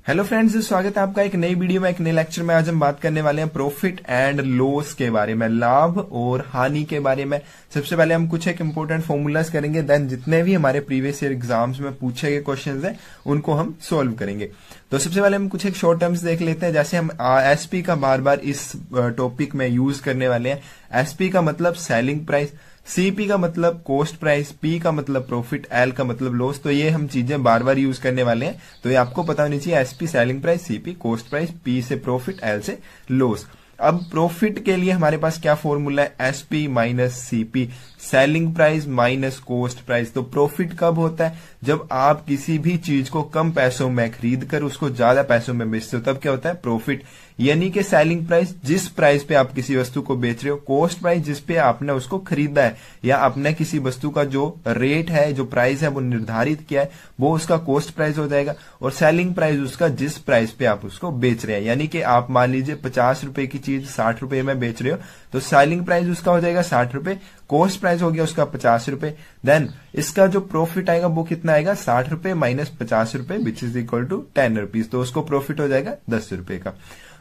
Hello friends, स्वागत है आपका एक नई वीडियो में, एक नए लेक्चर में। आज हम बात करने वाले हैं प्रॉफिट एंड लॉस के बारे में, लाभ और हानि के बारे में। सबसे पहले हम कुछ एक इंपॉर्टेंट फॉर्मूलाज करेंगे, देन जितने भी हमारे प्रीवियस ईयर एग्जाम्स में पूछे गए क्वेश्चंस हैं उनको हम सोल्व करेंगे। तो सबसे पहले हम कुछ एक शॉर्ट टर्म्स देख लेते हैं। जैसे हम एसपी का बार बार इस टॉपिक में यूज करने वाले हैं। एसपी का मतलब सेलिंग प्राइस, सीपी का मतलब कॉस्ट प्राइस, पी का मतलब प्रॉफिट, एल का मतलब लॉस। तो ये हम चीजें बार बार यूज करने वाले हैं, तो ये आपको पता होनी चाहिए। SP selling price, CP cost price, P से प्रॉफिट, एल से लॉस। अब प्रॉफिट के लिए हमारे पास क्या फॉर्मूला है? SP minus CP, selling price minus cost price. तो प्रॉफिट कब होता है? जब आप किसी भी चीज को कम पैसों में खरीद कर उसको ज्यादा पैसों में बेचते हो, तब क्या होता है? प्रॉफिट। यानी कि सेलिंग प्राइस जिस प्राइस पे आप किसी वस्तु को बेच रहे हो, कॉस्ट प्राइस जिस पे आपने उसको खरीदा है, या आपने किसी वस्तु का जो रेट है, जो प्राइस है वो निर्धारित किया है, वो उसका कॉस्ट प्राइस हो जाएगा। और सेलिंग प्राइस उसका जिस प्राइस पे आप उसको बेच रहे हैं। यानी कि आप मान लीजिए 50 रुपए की चीज 60 रुपए में बेच रहे हो, तो सेलिंग प्राइस उसका हो जाएगा 60 रुपए, कॉस्ट प्राइस हो गया उसका 50 रुपए। देन इसका जो प्रॉफिट आएगा वो कितना आएगा? 60 रुपए माइनस 50 रुपए, which is equal to 10 rupees. तो उसको प्रॉफिट हो जाएगा 10 रुपए का।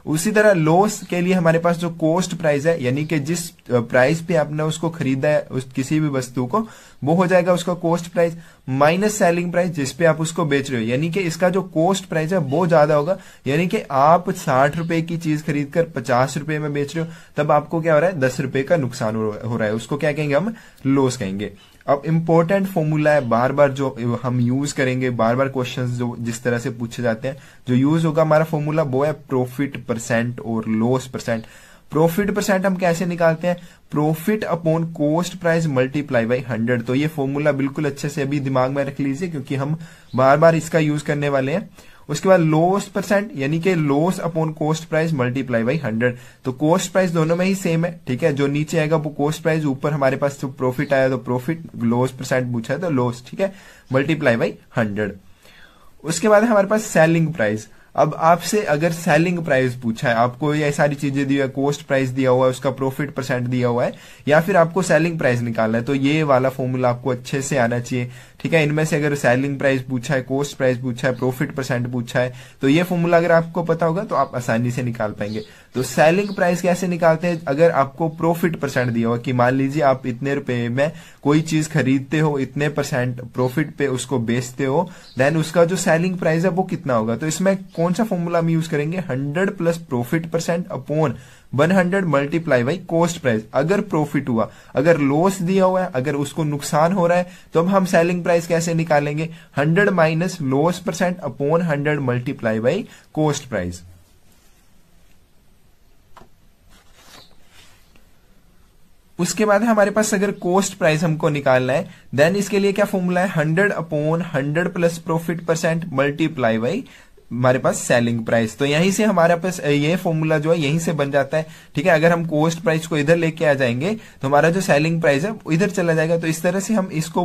उसी तरह लॉस के लिए हमारे पास जो कॉस्ट प्राइस है, यानी कि जिस प्राइस पे आपने उसको खरीदा है उस किसी भी वस्तु को, वो हो जाएगा उसका cost price, minus selling price जिस पे आप उसको बेच रहे हो। यानी कि इसका जो कॉस्ट प्राइस है वो ज्यादा होगा। यानी कि आप 60 रुपए की चीज खरीद कर 50 रुपए में बेच रहे हो, तब आपको क्या हो रहा है? 10 रुपए का नुकसान हो रहा है। उसको क्या कहेंगे? हम लॉस कहेंगे। अब इंपॉर्टेंट फॉर्मूला है, बार बार जो हम यूज करेंगे, बार बार क्वेश्चंस जो जिस तरह से पूछे जाते हैं, जो यूज होगा हमारा फॉर्मूला वो है प्रॉफिट परसेंट और लॉस परसेंट। प्रॉफिट परसेंट हम कैसे निकालते हैं? Profit upon cost price multiply by 100। तो ये फॉर्मूला बिल्कुल अच्छे से अभी दिमाग में रख लीजिए, क्योंकि हम बार बार इसका यूज करने वाले हैं। उसके बाद लॉस परसेंट, यानी कि loss upon cost price multiply by 100। तो कॉस्ट प्राइस दोनों में ही सेम है, ठीक है। जो नीचे आएगा वो कॉस्ट प्राइस, ऊपर हमारे पास जो प्रॉफिट आया तो प्रॉफिट, लॉस परसेंट पूछा है तो लॉस, ठीक है, मल्टीप्लाई बाई 100। उसके बाद हमारे पास सेलिंग प्राइस। अब आपसे अगर सेलिंग प्राइस पूछा है, आपको ये सारी चीजें दी है, कॉस्ट प्राइस दिया हुआ है, उसका प्रॉफिट परसेंट दिया हुआ है, या फिर आपको सेलिंग प्राइस निकालना है, तो ये वाला फॉर्मूला आपको अच्छे से आना चाहिए, ठीक है। इनमें से अगर सेलिंग प्राइस पूछा है, कॉस्ट प्राइस पूछा है, प्रॉफिट परसेंट पूछा है, तो ये फॉर्मूला अगर आपको पता होगा तो आप आसानी से निकाल पाएंगे। तो सेलिंग प्राइस कैसे निकालते हैं? अगर आपको प्रॉफिट परसेंट दिया हुआ कि मान लीजिए आप इतने रुपए में कोई चीज खरीदते हो, इतने परसेंट प्रॉफिट पे उसको बेचते हो, देन उसका जो सेलिंग प्राइस है वो कितना होगा? तो इसमें कौन सा फॉर्मूला हम यूज करेंगे? 100 plus profit percent upon 100 multiply by cost price. अगर प्रॉफिट हुआ, अगर लॉस दिया हुआ है, अगर उसको नुकसान हो रहा है, तो अब हम सेलिंग प्राइस कैसे निकालेंगे? 100 minus loss percent upon 100 multiply by cost price. उसके बाद हमारे पास अगर कॉस्ट प्राइस हमको निकालना है, देन इसके लिए क्या फॉर्मूला है? 100 upon 100 plus profit percent multiply by हमारे पास सेलिंग प्राइस। तो यहीं से हमारे पास ये फॉर्मूला जो है यहीं से बन जाता है, ठीक है। अगर हम कॉस्ट प्राइस को इधर लेके आ जाएंगे तो हमारा जो सेलिंग प्राइस है वो इधर चला जाएगा। तो इस तरह से हम इसको,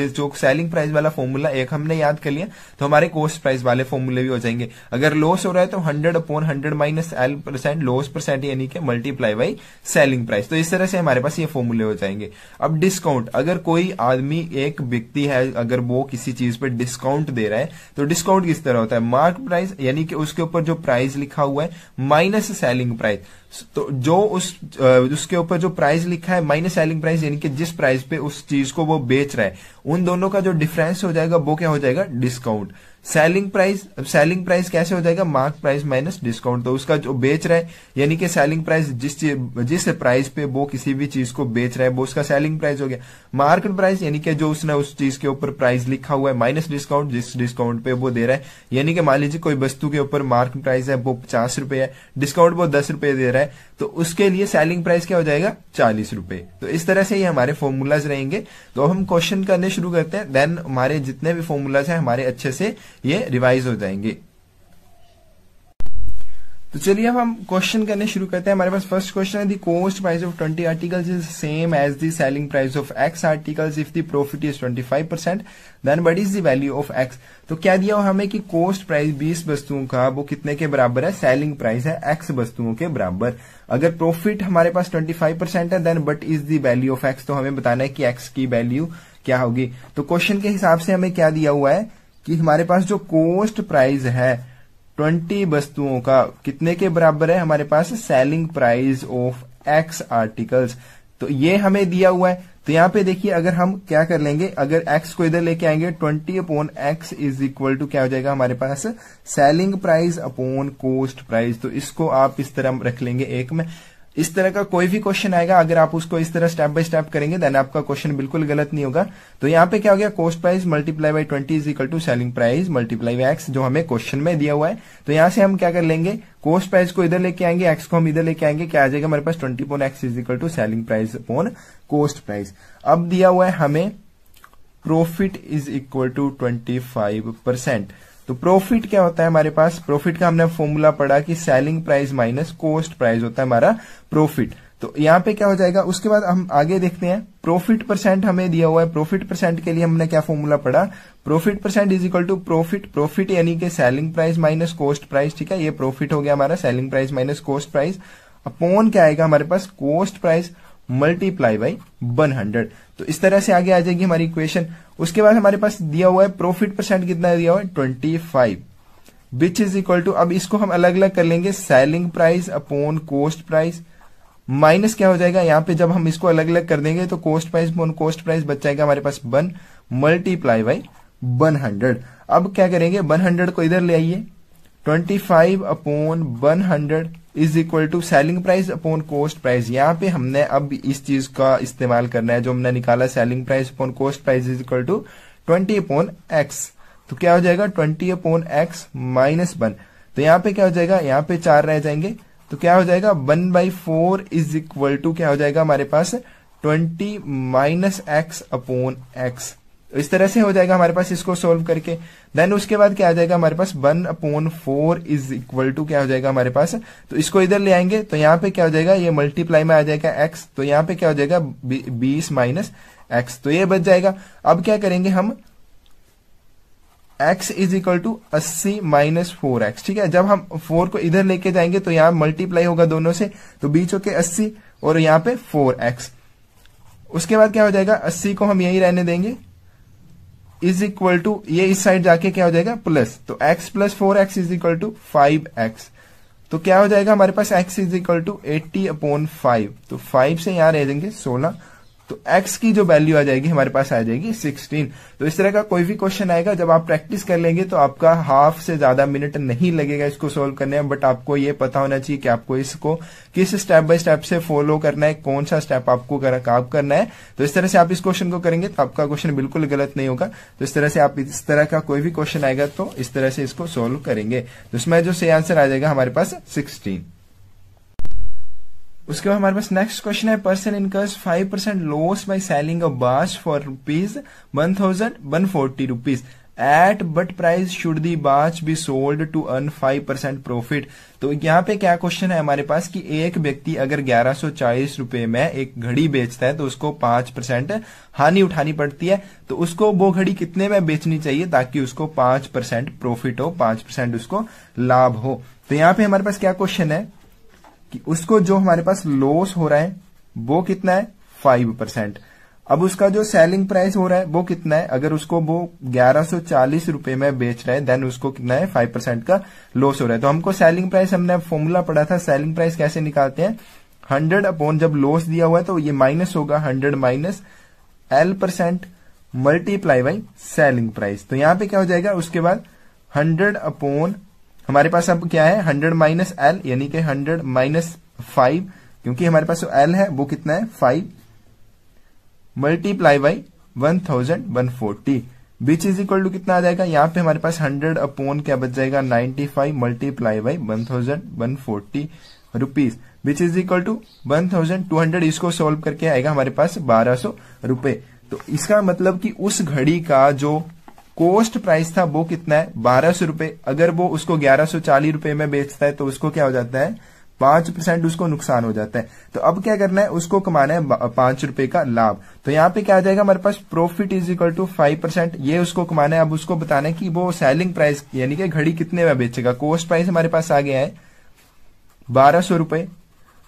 जो सेलिंग प्राइस वाला फॉर्मूला एक हमने याद कर लिया, तो हमारे कॉस्ट प्राइस वाले फॉर्मूले भी हो जाएंगे। अगर लॉस हो रहा है तो 100 upon 100 minus L percent loss percent, यानी कि मल्टीप्लाई बाई सेलिंग प्राइस। तो इस तरह से हमारे पास ये फॉर्मूले हो जाएंगे। अब डिस्काउंट, अगर कोई आदमी, एक व्यक्ति है, अगर वो किसी चीज पर डिस्काउंट दे रहा है, तो डिस्काउंट किस तरह होता है? मार्क प्राइस, यानी कि उसके ऊपर जो प्राइस लिखा हुआ है, माइनस सेलिंग प्राइस। तो जो उसके ऊपर जो प्राइस लिखा है माइनस सेलिंग प्राइस, यानी कि जिस प्राइस पे उस चीज को वो बेच रहा है, उन दोनों का जो डिफरेंस हो जाएगा वो क्या हो जाएगा? डिस्काउंट। सेलिंग प्राइस कैसे हो जाएगा? Mark price minus discount. तो उसका जो बेच रहा है, यानी कि सेलिंग प्राइस जिस प्राइस पे वो किसी भी चीज को बेच रहा है, वो उसका सेलिंग प्राइस हो गया। मार्केट प्राइस, यानी कि जो उसने उस चीज के ऊपर प्राइस लिखा हुआ है, माइनस डिस्काउंट, जिस डिस्काउंट पे वो दे रहा है। यानी कि मान लीजिए कोई वस्तु के ऊपर मार्केट प्राइस है वो 50 रुपए है, डिस्काउंट वो 10 रुपए दे रहा है, तो उसके लिए सेलिंग प्राइस क्या हो जाएगा? 40 रुपए। तो इस तरह से ये हमारे फॉर्मूलाज रहेंगे। तो हम क्वेश्चन करने शुरू करते हैं, देन हमारे जितने भी फॉर्मूलाज हैं हमारे अच्छे से ये रिवाइज हो जाएंगे। तो चलिए अब हम क्वेश्चन करने शुरू करते हैं। हमारे पास फर्स्ट क्वेश्चन है, the cost price of 20 articles is same as the selling price of x articles if the profit is 25%, then what is the value of x. तो क्या दिया हुआ हमें कि कॉस्ट प्राइस 20 वस्तुओं का वो कितने के बराबर है? सेलिंग प्राइस है एक्स वस्तुओं के बराबर। अगर प्रॉफिट हमारे पास 25% है, then what is the value of x. तो हमें बताना है कि एक्स की वैल्यू क्या होगी। तो क्वेश्चन के हिसाब से हमें क्या दिया हुआ है कि हमारे पास जो कॉस्ट प्राइस है 20 वस्तुओं का कितने के बराबर है हमारे पास selling price of x articles. तो ये हमें दिया हुआ है। तो यहां पे देखिए अगर हम क्या कर लेंगे, अगर x को इधर लेके आएंगे 20 upon x is equal to क्या हो जाएगा हमारे पास selling price upon cost price. तो इसको आप इस तरह रख लेंगे एक में। इस तरह का कोई भी क्वेश्चन आएगा अगर आप उसको इस तरह स्टेप बाय स्टेप करेंगे देन आपका क्वेश्चन बिल्कुल गलत नहीं होगा। तो यहाँ पे क्या हो गया, cost price multiply by 20 is equal to selling price multiply by x, जो हमें क्वेश्चन में दिया हुआ है। तो यहां से हम क्या कर लेंगे, कॉस्ट प्राइस को इधर लेके आएंगे, एक्स को हम इधर लेके आएंगे, क्या आ जाएगा हमारे पास 20 upon x is equal to selling price upon cost price. अब दिया हुआ है हमें प्रॉफिट इज इक्वल टू 25%। तो प्रॉफिट क्या होता है हमारे पास, प्रॉफिट का हमने फॉर्मूला पढ़ा कि selling price minus cost price होता है हमारा प्रॉफिट। तो यहां पे क्या हो जाएगा, उसके बाद हम आगे देखते हैं प्रॉफिट परसेंट हमें दिया हुआ है। प्रॉफिट परसेंट के लिए हमने क्या फॉर्मूला पढ़ा, profit percent is equal to profit यानी कि selling price minus cost price. ठीक है, ये प्रॉफिट हो गया हमारा selling price minus cost price upon क्या आएगा हमारे पास कॉस्ट प्राइस मल्टीप्लाई बाई 100। तो इस तरह से आगे आ जाएगी हमारी इक्वेशन। उसके बाद हमारे पास दिया हुआ है प्रॉफिट परसेंट कितना दिया हुआ है 25 विच इज इक्वल टू, अब इसको हम अलग अलग कर लेंगे, selling price upon cost price minus क्या हो जाएगा, यहां पे जब हम इसको अलग अलग कर देंगे तो cost price upon cost price बच जाएगा हमारे पास 1 मल्टीप्लाई बाई 100। अब क्या करेंगे 100 को इधर ले आइए, 25 upon 100 is equal to selling price upon cost price. यहां पे हमने अब इस चीज का इस्तेमाल करना है जो हमने निकाला, selling price upon cost price is equal to 20 upon x. तो क्या हो जाएगा 20 अपॉन एक्स माइनस 1। तो यहां पे क्या हो जाएगा, यहां पे 4 रह जाएंगे, तो क्या हो जाएगा 1/4 इज इक्वल टू क्या हो जाएगा हमारे पास 20 माइनस एक्स अपॉन एक्स। इस तरह से हो जाएगा हमारे पास इसको सोल्व करके। देन उसके बाद क्या आ जाएगा हमारे पास 1/4 इज इक्वल टू क्या हो जाएगा हमारे पास, तो इसको इधर ले आएंगे तो यहाँ पे क्या हो जाएगा, ये मल्टीप्लाई में आ जाएगा x, तो यहाँ पे क्या हो जाएगा 20 माइनस एक्स, तो ये बच जाएगा। अब क्या करेंगे हम x is equal to 80 minus 4x। ठीक है, जब हम 4 को इधर लेके जाएंगे तो यहाँ मल्टीप्लाई होगा दोनों से, तो बीच होके 80 और यहाँ पे 4x। उसके बाद क्या हो जाएगा 80 को हम यही रहने देंगे इज इक्वल टू, ये इस साइड जाके क्या हो जाएगा प्लस, तो x plus 4x is equal to 5x। तो क्या हो जाएगा हमारे पास x is equal to 80 upon 5। तो 5 से यहां रह जाएंगे 16, तो x की जो वैल्यू आ जाएगी हमारे पास आ जाएगी 16। तो इस तरह का कोई भी क्वेश्चन आएगा, जब आप प्रैक्टिस कर लेंगे तो आपका हाफ से ज्यादा मिनट नहीं लगेगा इसको सोल्व करने में। बट आपको ये पता होना चाहिए कि आपको इसको किस स्टेप बाय स्टेप से फॉलो करना है, कौन सा स्टेप आपको आप करना है। तो इस तरह से आप इस क्वेश्चन को करेंगे तो आपका क्वेश्चन बिल्कुल गलत नहीं होगा। तो इस तरह से आप इस तरह का कोई भी क्वेश्चन आएगा तो इस तरह से इसको सोल्व करेंगे। तो इसमें जो सही आंसर आ जाएगा हमारे पास 16। उसके बाद हमारे पास नेक्स्ट क्वेश्चन है, person incurs 5% loss by selling a batch for ₹1,140 at what price should the batch be sold to earn 5% profit. तो यहाँ पे क्या क्वेश्चन है हमारे पास कि एक व्यक्ति अगर 1140 रुपए में एक घड़ी बेचता है तो उसको 5% हानि उठानी पड़ती है, तो उसको वो घड़ी कितने में बेचनी चाहिए ताकि उसको 5% प्रॉफिट हो, 5% उसको लाभ हो। तो यहाँ पे हमारे पास क्या क्वेश्चन है कि उसको जो हमारे पास लॉस हो रहा है वो कितना है 5%। अब उसका जो सेलिंग प्राइस हो रहा है वो कितना है, अगर उसको वो 1140 रुपए में बेच रहा है देन उसको कितना है 5% का लॉस हो रहा है। तो हमको सेलिंग प्राइस, हमने फॉर्मूला पढ़ा था सेलिंग प्राइस कैसे निकालते हैं, 100 अपॉन जब लॉस दिया हुआ है तो ये माइनस होगा 100 minus L% multiply by selling price. तो यहां पे क्या हो जाएगा, उसके बाद 100 अपॉन हमारे पास अब क्या है 100 माइनस L यानी कि 100 माइनस 5, क्योंकि हमारे पास जो L है वो कितना है 5 multiply by 1140 which is equal to कितना आ जाएगा, यहाँ पे हमारे पास 100 अपॉन क्या बच जाएगा 95 multiply by 1140 rupees which is equal to 1200। इसको सोल्व करके आएगा हमारे पास 1200 रुपए। तो इसका मतलब कि उस घड़ी का जो कॉस्ट प्राइस था वो कितना है 1200 रुपए। अगर वो उसको 1140 रुपए में बेचता है तो उसको क्या हो जाता है 5% उसको नुकसान हो जाता है। तो अब क्या करना है, उसको कमाना है 5 रुपए का लाभ। तो यहाँ पे क्या आ जाएगा हमारे पास प्रॉफिट इज इक्वल टू 5%, ये उसको कमाना है। अब उसको बताना है कि वो सेलिंग प्राइस यानी कि घड़ी कितने में बेचेगा। कॉस्ट प्राइस हमारे पास आ गया है 1200 रुपए,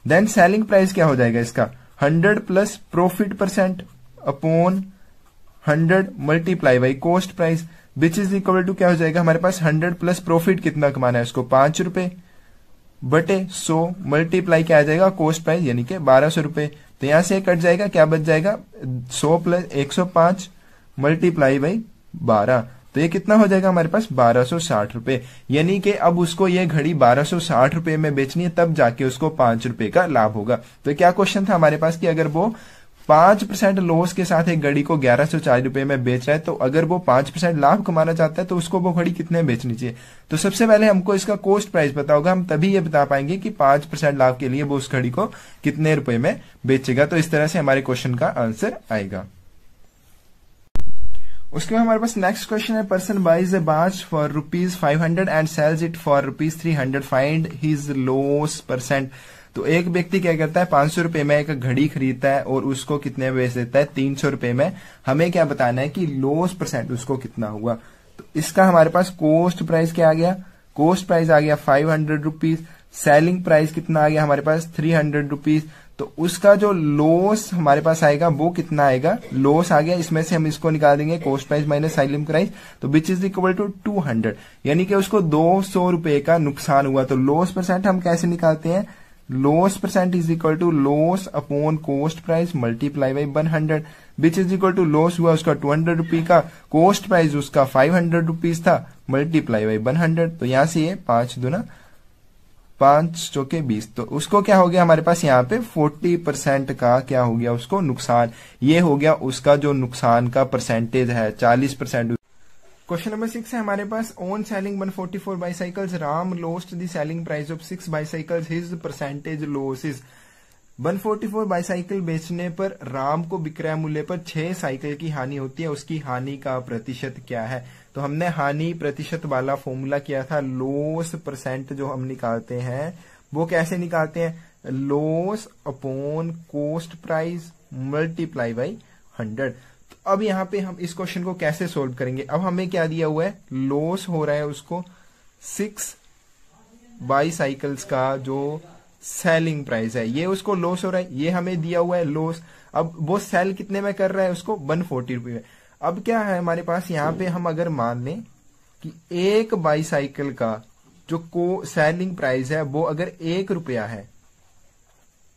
देन सेलिंग प्राइस क्या हो जाएगा इसका 100 plus profit percent upon 100 multiply by cost price which is equal to क्या हो जाएगा हमारे पास 100 प्लस प्रॉफिट कितना कमाना है उसको 5 रुपए बटे 100 मल्टीप्लाई क्या आ जाएगा कॉस्ट प्राइस यानी कि 1200 रुपए। तो यहां से कट जाएगा क्या बच जाएगा 100 प्लस 105 मल्टीप्लाई बाई 12। तो ये कितना हो जाएगा हमारे पास 1260 रुपए। यानी कि अब उसको ये घड़ी 1260 रुपए में बेचनी है तब जाके उसको 5 रुपए का लाभ होगा। तो क्या क्वेश्चन था हमारे पास कि अगर वो 5% लॉस के साथ एक घड़ी को 1140 रुपए में बेच रहा है तो अगर वो 5% लाभ कमाना चाहता है तो उसको वो घड़ी कितने बेचनी चाहिए। तो सबसे पहले हमको इसका कॉस्ट प्राइस पता होगा, हम तभी ये बता पाएंगे कि 5% लाभ के लिए वो उस घड़ी को कितने रुपए में बेचेगा। तो इस तरह से हमारे क्वेश्चन का आंसर आएगा। उसके बाद हमारे पास नेक्स्ट क्वेश्चन है, person buys a watch for ₹500 and sells it for ₹300, find his loss percent. तो एक व्यक्ति क्या करता है 500 रुपए में एक घड़ी खरीदता है और उसको कितने में बेच देता है 300 रुपए में। हमें क्या बताना है कि लॉस परसेंट उसको कितना हुआ। तो इसका हमारे पास कॉस्ट प्राइस क्या आ गया, कॉस्ट प्राइस आ गया 500 रुपीज, सेलिंग प्राइस कितना आ गया हमारे पास 300 रुपीज। तो उसका जो लॉस हमारे पास आएगा वो कितना आएगा, लॉस आ गया, इसमें से हम इसको निकाल देंगे cost price minus selling price, तो विच इज इक्वल टू 200, यानी कि उसको 200 रुपए का नुकसान हुआ। तो लॉस परसेंट हम कैसे निकालते हैं, loss percent is equal to loss upon cost price multiply by 100, which is equal to loss हुआ उसका 200 रुपये का, कॉस्ट प्राइस उसका 500 रुपीज था, मल्टीप्लाई बाई 100। तो यहां से ये 5 दूना 5 चौके 20, तो उसको क्या हो गया हमारे पास यहाँ पे 40% का क्या हो गया उसको नुकसान। ये हो गया उसका जो नुकसान का परसेंटेज है 40%। क्वेश्चन नंबर 6 है हमारे पास, on selling 144 bicycles Ram lost the selling price of 6 bicycles, his percentage loss is. 144 bicycle बेचने पर राम को विक्रय मूल्य पर 6 साइकिल की हानि होती है, उसकी हानि का प्रतिशत क्या है। तो हमने हानि प्रतिशत वाला फॉर्मूला किया था, लॉस परसेंट जो हम निकालते हैं वो कैसे निकालते हैं, loss upon cost price multiply by 100। तो अब यहाँ पे हम इस क्वेश्चन को कैसे सोल्व करेंगे, अब हमें क्या दिया हुआ है, लॉस हो रहा है उसको 6 बाइसाइकिल्स का जो सेलिंग प्राइस है, ये उसको लॉस हो रहा है, ये हमें दिया हुआ है लॉस। अब वो सेल कितने में कर रहा है उसको 140 रुपये में। अब क्या है हमारे पास यहाँ पे, हम अगर मान लें कि एक बाइसाइकिल का जो सेलिंग प्राइस है वो अगर 1 रुपया है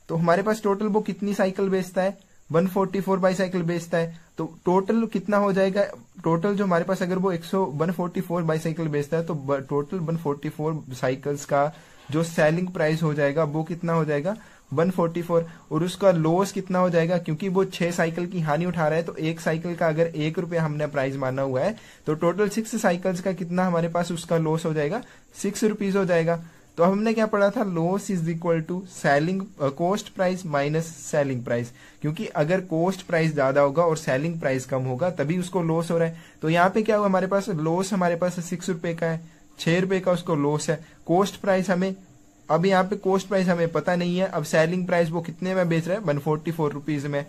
तो हमारे पास टोटल वो कितनी साइकिल बेचता है, 144 बाइसाइकिल बेचता है। तो टोटल कितना हो जाएगा, टोटल जो हमारे पास अगर वो 144 बाइसाइकिल बेचता है तो टोटल 144 साइकिल्स का जो सेलिंग प्राइस हो जाएगा वो कितना हो जाएगा 144, और उसका लॉस कितना हो जाएगा, क्योंकि वो 6 साइकिल की हानि उठा रहा है तो एक साइकिल का अगर 1 रुपया हमने प्राइस माना हुआ है तो टोटल 6 साइकिल्स का कितना हमारे पास उसका लॉस हो जाएगा 6 रुपीज हो जाएगा। तो हमने क्या पढ़ा था, loss is equal to selling cost price minus selling price, क्योंकि अगर कॉस्ट प्राइस ज्यादा होगा और सेलिंग प्राइस कम होगा तभी उसको लॉस हो रहा है। तो यहाँ पे क्या हुआ हमारे पास, लॉस हमारे पास 6 रुपए का है, 6 रुपए का उसको लॉस है, कॉस्ट प्राइस हमें, अब यहाँ पे कॉस्ट प्राइस हमें पता नहीं है, अब सेलिंग प्राइस वो कितने में बेच रहा है 144 रुपीज में,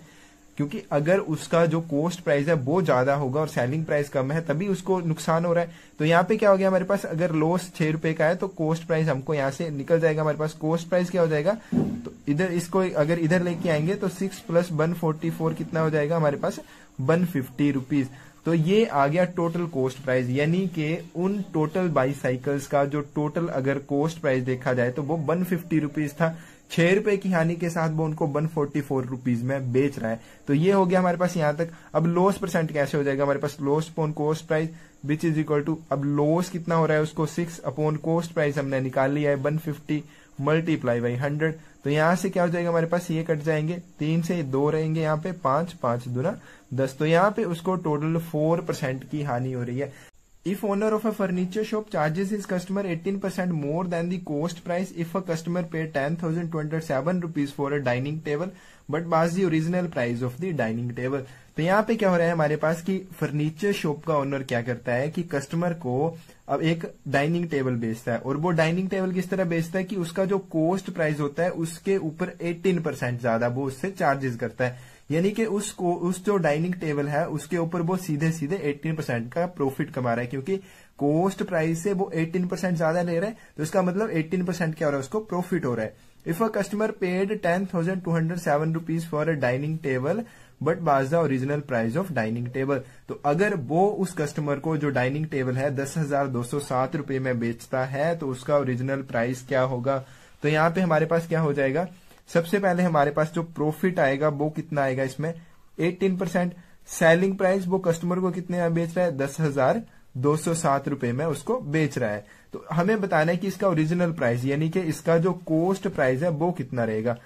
क्योंकि अगर उसका जो कॉस्ट प्राइस है वो ज्यादा होगा और सेलिंग प्राइस कम है तभी उसको नुकसान हो रहा है। तो यहाँ पे क्या हो गया हमारे पास, अगर लॉस 6 रुपए का है तो कॉस्ट प्राइस हमको यहाँ से निकल जाएगा, हमारे पास कॉस्ट प्राइस क्या हो जाएगा, तो इधर इसको अगर इधर लेके आएंगे तो 6 प्लस 144 कितना हो जाएगा हमारे पास 150 रुपीज। तो ये आ गया टोटल कॉस्ट प्राइस, यानी कि उन टोटल बाइसाइकिल्स का जो टोटल अगर कॉस्ट प्राइस देखा जाए तो वो 150 रुपीज था, 6 रुपए की हानि के साथ वो उनको 144 रुपीज में बेच रहा है। तो ये हो गया हमारे पास यहाँ तक। अब लॉस परसेंट कैसे हो जाएगा हमारे पास, loss upon cost price which is equal to, अब लॉस कितना हो रहा है उसको 6 अपॉन कॉस्ट प्राइस हमने निकाल लिया है 150 मल्टीप्लाई बाई 100। तो यहां से क्या हो जाएगा हमारे पास, ये कट जाएंगे, 3 से 2 रहेंगे यहाँ पे, 5 5 दूना 10, तो यहाँ पे उसको टोटल 4% की हानि हो रही है। If owner of a furniture shop charges his customer 18% more than the cost price, if a customer paid 10,207 rupees for a dining table but was the original price of the dining table, तो यहाँ पे क्या हो रहा है हमारे पास कि furniture shop का ओनर क्या करता है कि कस्टमर को अब एक डाइनिंग टेबल बेचता है, और वो डाइनिंग टेबल किस तरह बेचता है कि उसका जो कॉस्ट प्राइस होता है उसके ऊपर 18% ज्यादा वो उससे चार्जेस करता है, यानी कि उस जो डाइनिंग टेबल है उसके ऊपर वो सीधे सीधे 18% का प्रॉफिट कमा रहा है, क्योंकि कॉस्ट प्राइस से वो 18% ज्यादा ले रहा है, तो इसका मतलब 18% क्या हो रहा है उसको प्रॉफिट हो रहा है। If a customer paid 10,207 rupees for a dining table but was the original price of dining table. तो अगर वो उस कस्टमर को जो डाइनिंग टेबल है 10,207 रुपए में बेचता है तो उसका ओरिजिनल प्राइस क्या होगा। तो यहाँ पे हमारे पास क्या हो जाएगा, सबसे पहले हमारे पास जो प्रॉफिट आएगा वो कितना आएगा, इसमें 18%। सेलिंग प्राइस वो कस्टमर को कितने में बेच रहा है, 10,207 रुपए में उसको बेच रहा है। तो हमें बताना है कि इसका ओरिजिनल प्राइस यानी कि इसका जो कोस्ट प्राइस है वो कितना रहेगा।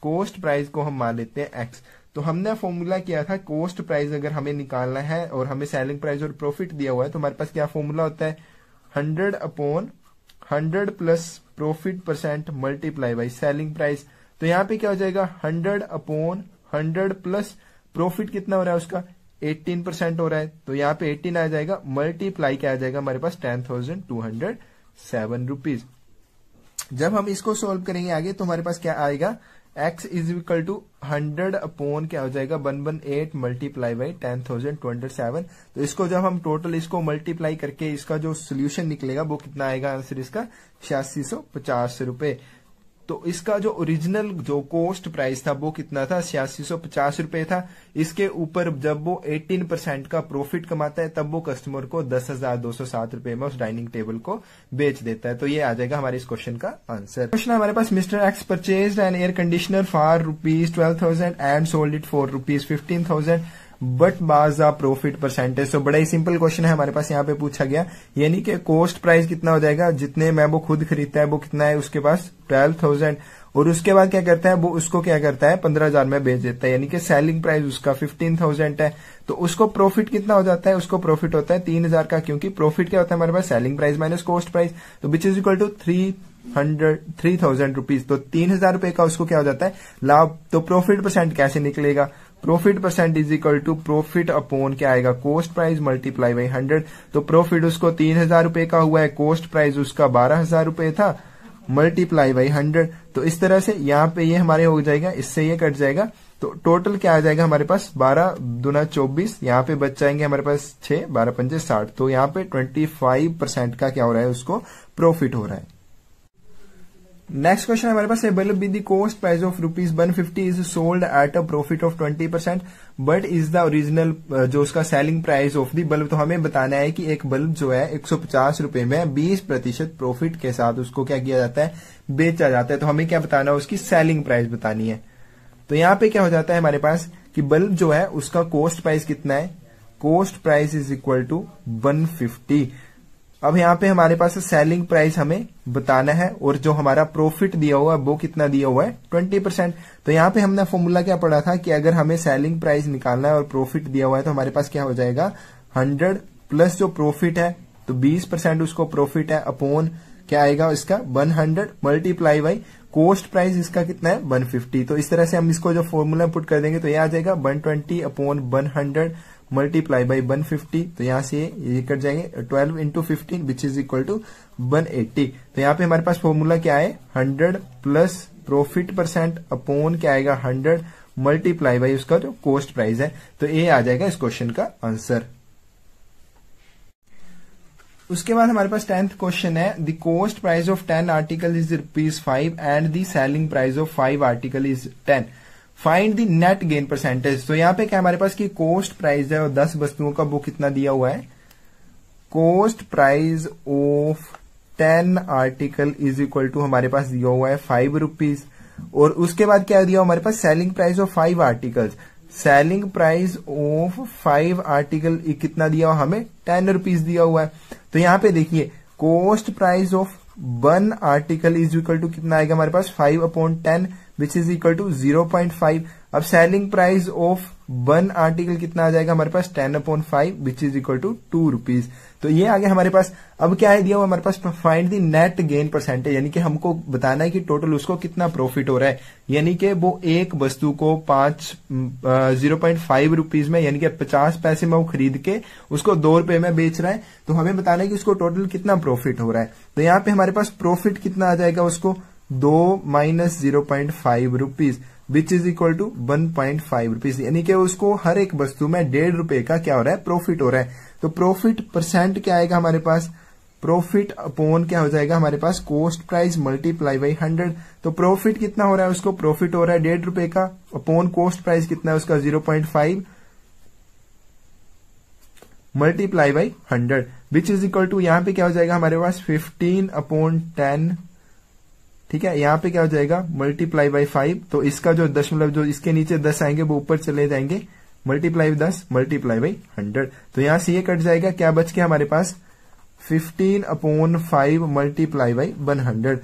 कोस्ट प्राइस को हम मान लेते हैं एक्स। तो हमने फॉर्मूला किया था, कोस्ट प्राइस अगर हमें निकालना है और हमें सेलिंग प्राइस और प्रॉफिट दिया हुआ है तो हमारे पास क्या फॉर्मूला होता है, 100/100 plus profit percent multiply by selling price. तो यहाँ पे क्या हो जाएगा, 100/100 प्लस प्रॉफिट कितना हो रहा है उसका 18% हो रहा है, तो यहाँ पे 18 आ जाएगा, मल्टीप्लाई क्या आ जाएगा हमारे पास 10,207 रुपीज। जब हम इसको सोल्व करेंगे आगे तो हमारे पास क्या आएगा, x इज इक्वल टू 100 क्या हो जाएगा 118 मल्टीप्लाई बाई 10,207। तो इसको जब हम टोटल इसको मल्टीप्लाई करके इसका जो सोल्यूशन निकलेगा वो कितना आएगा, आंसर इसका 8650 रुपए। तो इसका जो ओरिजिनल जो कोस्ट प्राइस था वो कितना था, 8650 रुपए था। इसके ऊपर जब वो 18% का प्रॉफिट कमाता है तब वो कस्टमर को 10,207 रुपए में उस डाइनिंग टेबल को बेच देता है। तो ये आ जाएगा हमारे इस क्वेश्चन का आंसर। क्वेश्चन हमारे पास, mister X purchased an air conditioner for ₹12,000 and sold it for ₹15,000 what was the profit percentage. तो बड़ा ही सिंपल क्वेश्चन है हमारे पास यहाँ पे पूछा गया, यानी कि कोस्ट प्राइस कितना हो जाएगा, जितने में वो खुद खरीदता है वो कितना है उसके पास 12,000, और उसके बाद क्या करता है वो उसको क्या करता है 15,000 में बेच देता है, यानी कि सेलिंग प्राइस उसका 15,000 है। तो उसको प्रॉफिट कितना हो जाता है, उसको प्रॉफिट होता है 3,000 का, क्योंकि प्रॉफिट क्या होता है हमारे पास selling price minus cost price, तो which is equal to 3,000 rupees. तो 3,000 रुपए का उसको क्या हो जाता है लाभ। तो प्रॉफिट परसेंट कैसे निकलेगा, profit percent is equal to profit upon क्या आएगा कोस्ट प्राइस मल्टीप्लाई बाई 100। तो प्रॉफिट उसको 3,000 रुपए का हुआ है, कोस्ट प्राइस उसका 12,000 रुपए था, मल्टीप्लाई बाई 100। तो इस तरह से यहाँ पे ये हमारे हो जाएगा, इससे ये कट जाएगा, तो टोटल क्या आ जाएगा हमारे पास 12 दूना 24, यहाँ पे बच जाएंगे हमारे पास 6, 12 पंजे 60। तो यहाँ पे 25% का क्या हो रहा है उसको प्रॉफिट हो रहा है। नेक्स्ट क्वेश्चन हमारे पास है, bulb with the cost price of ₹150 is sold at a profit of 20% but is the original जो उसका selling price of the bulb. तो हमें बताना है कि एक बल्ब जो है 150 रुपए में 20% प्रॉफिट के साथ उसको क्या किया जाता है बेचा जाता है। तो हमें क्या बताना है, उसकी सेलिंग प्राइस बतानी है। तो यहाँ पे क्या हो जाता है हमारे पास कि बल्ब जो है उसका कॉस्ट प्राइस कितना है, cost price is equal to 150। अब यहाँ पे हमारे पास सेलिंग प्राइस हमें बताना है और जो हमारा प्रॉफिट दिया हुआ है वो कितना दिया हुआ है 20%। तो यहाँ पे हमने फॉर्मूला क्या पढ़ा था कि अगर हमें सेलिंग प्राइस निकालना है और प्रॉफिट दिया हुआ है तो हमारे पास क्या हो जाएगा 100 प्लस जो प्रॉफिट है तो 20% उसको प्रॉफिट है अपॉन क्या आएगा इसका 100 मल्टीप्लाई बाई कॉस्ट प्राइस इसका कितना है 150। तो इस तरह से हम इसको जो फॉर्मूला पुट कर देंगे तो ये आ जाएगा 120 अपॉन 100 मल्टीप्लाई बाई 150। तो यहाँ से ये कट जाएंगे 12 into 15 which is equal to 180। तो यहाँ पे हमारे पास फॉर्मूला क्या है 100 प्लस प्रॉफिट परसेंट अपॉन क्या आएगा 100 मल्टीप्लाई बाई उसका जो कॉस्ट प्राइस है। तो ये आ जाएगा इस क्वेश्चन का आंसर। उसके बाद हमारे पास 10th क्वेश्चन है, the cost price of 10 article is ₹5 and the selling price of 5 article is 10। Find the net gain percentage. तो यहाँ पे क्या हमारे पास की कॉस्ट प्राइस है और 10 वस्तुओं का वो कितना दिया हुआ है, cost price of 10 article is equal to हमारे पास दिया हुआ है ₹5। और उसके बाद क्या दिया हमारे पास selling price of 5 articles, selling price of 5 article कितना दिया हुआ हमें ₹10 दिया हुआ है। तो यहाँ पे देखिए cost price of 1 article is equal to कितना आएगा हमारे पास 5/10 विच इज इक्वल टू 0.5। अब सेलिंग प्राइस ऑफ 1 आर्टिकल कितना आ जाएगा हमारे पास 10/5 विच इज इक्वल टू ₹2। तो ये आ गया हमारे पास। अब क्या है दिया हुआ हमारे पास find the net gain percentage, यानी कि हमको बताना है कि टोटल उसको कितना प्रॉफिट हो रहा है, यानी कि वो एक वस्तु को 0.5 रुपीज में यानी कि 50 पैसे में वो खरीद के उसको ₹2 में बेच रहा है। तो हमें बताना है कि उसको टोटल कितना प्रॉफिट हो रहा है। तो यहाँ पे हमारे पास प्रॉफिट कितना आ जाएगा उसको 2 minus 0.5 rupees which is equal to 1.5 rupees, यानी कि उसको हर एक वस्तु में ₹1.5 का क्या हो रहा है प्रॉफिट हो रहा है। तो प्रॉफिट परसेंट क्या आएगा हमारे पास, प्रॉफिट अपॉन क्या हो जाएगा हमारे पास कॉस्ट प्राइस मल्टीप्लाई बाई 100। तो प्रॉफिट कितना हो रहा है उसको, प्रॉफिट हो रहा है ₹1.5 का, अपॉन कॉस्ट प्राइस कितना है उसका 0.5 multiply by 100 which is equal to, यहां पे क्या हो जाएगा हमारे पास 15/10। ठीक है, यहां पे क्या हो जाएगा मल्टीप्लाई बाई 5। तो इसका जो दशमलव जो इसके नीचे 10 आएंगे वो ऊपर चले जाएंगे, मल्टीप्लाई बाई 10 मल्टीप्लाई बाई 100। तो यहां से ये कट जाएगा, क्या बच गया हमारे पास 15/5 मल्टीप्लाई बाई 100,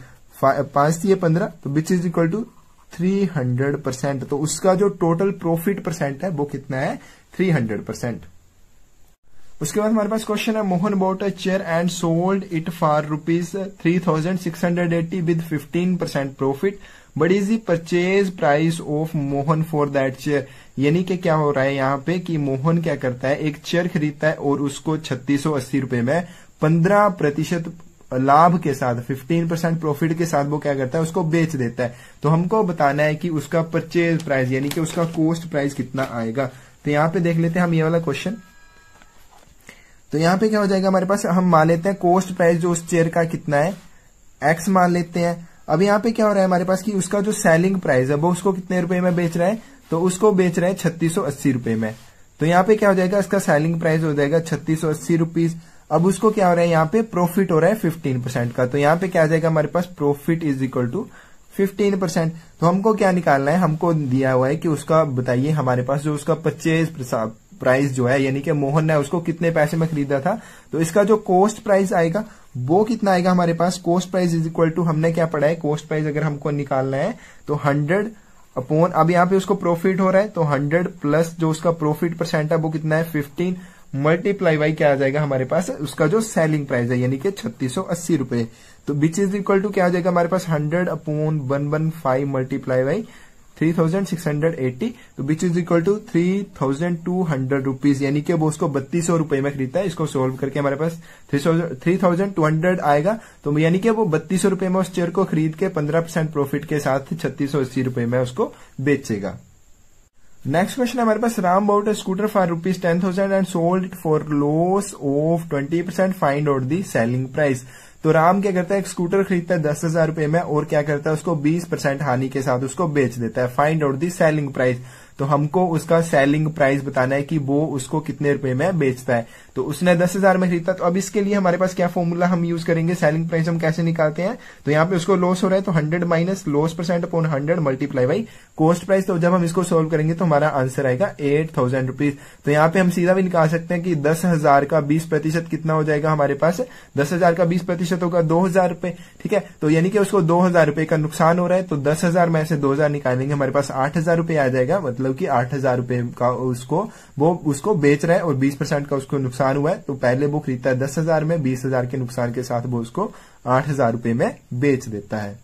5 दिए 15, तो विच इज इक्वल टू 300%। तो उसका जो टोटल प्रॉफिट परसेंट है वो कितना है 300%। उसके बाद हमारे पास क्वेश्चन है, Mohan bought a chair and sold it for ₹3,680 with 15% profit, but is the purchase price of Mohan for that chair. यानी कि क्या हो रहा है यहाँ पे कि मोहन क्या करता है, एक चेयर खरीदता है और उसको 3680 रुपए में 15% लाभ के साथ 15% प्रॉफिट के साथ वो क्या करता है उसको बेच देता है। तो हमको बताना है कि उसका परचेज प्राइस यानी कि उसका कॉस्ट प्राइस कितना आएगा। तो यहाँ पे देख लेते हैं हम ये वाला क्वेश्चन। तो यहाँ पे क्या हो जाएगा हमारे पास, हम मान लेते हैं कॉस्ट प्राइस जो उस चेयर का कितना है X मान लेते हैं। अब यहाँ पे क्या हो रहा है हमारे पास कि उसका जो सेलिंग प्राइस है वो उसको कितने रुपए में बेच रहा है, तो उसको बेच रहे हैं 3680 रुपए में। तो यहाँ पे क्या हो जाएगा, इसका सेलिंग प्राइस हो जाएगा 3680 रुपीज। अब उसको क्या हो रहा है यहाँ पे प्रॉफिट हो रहा है 15% का। तो यहाँ पे क्या आ जाएगा हमारे पास प्रॉफिट इज इक्वल टू 15%। तो हमको क्या निकालना है, हमको दिया हुआ है कि उसका बताइए हमारे पास जो उसका परचेज प्राइस जो है यानी कि मोहन ने उसको कितने पैसे में खरीदा था, तो इसका जो कॉस्ट प्राइस आएगा वो कितना आएगा हमारे पास। Cost price is equal to, हमने क्या पढ़ा है, कॉस्ट प्राइस अगर हमको निकालना है तो 100 अपॉन, अब यहाँ पे उसको प्रॉफिट हो रहा है तो 100 प्लस जो उसका प्रॉफिट परसेंट है वो कितना है 15 मल्टीप्लाई बाई क्या आ जाएगा हमारे पास उसका जो सेलिंग प्राइस है यानी कि 3680 रुपए। तो विच इज इक्वल टू क्या आ जाएगा हमारे पास 100 अपॉन 115 मल्टीप्लाई बाई 3680, तो which is equal to 3200 rupees, यानी कि वो उसको 3200 रुपए में खरीदता है। इसको सोल्व करके हमारे पास 3200 आएगा। तो यानी कि वो 3200 रुपए में उस चेयर को खरीद के 15% प्रॉफिट के साथ 3680 रुपए में उसको बेचेगा। नेक्स्ट क्वेश्चन है हमारे पास, Ram bought a scooter for ₹10,000 and sold it for loss of 20%, find out the selling price. तो राम क्या करता है, एक स्कूटर खरीदता है 10,000 रुपए में और क्या करता है उसको 20% हानि के साथ उसको बेच देता है। Find out the selling price. तो हमको उसका सेलिंग प्राइस बताना है कि वो उसको कितने रुपए में बेचता है। तो उसने 10,000 में खरीदा, तो अब इसके लिए हमारे पास क्या फॉर्मूला हम यूज करेंगे, सेलिंग प्राइस हम कैसे निकालते हैं। तो यहाँ पे उसको लॉस हो रहा है तो 100 minus loss percent upon 100 multiply by cost price. तो जब हम इसको सोल्व करेंगे तो हमारा आंसर आएगा 8,000 रुपीज। तो यहाँ पे हम सीधा भी निकाल सकते हैं कि 10,000 का 20% कितना हो जाएगा हमारे पास, 10,000 का 20% होगा 2,000 रुपए। ठीक है, तो यानी कि उसको 2,000 रुपए का नुकसान हो रहा है। तो 10,000 में से 2,000 निकालेंगे हमारे पास 8,000 रुपए आ जाएगा, मतलब कि 8,000 रुपए का उसको बेच रहा है और 20% का उसको नुकसान हुआ है। तो पहले वो खरीदता है 10,000 में, 20,000 के नुकसान के साथ वो उसको 8,000 रुपए में बेच देता है।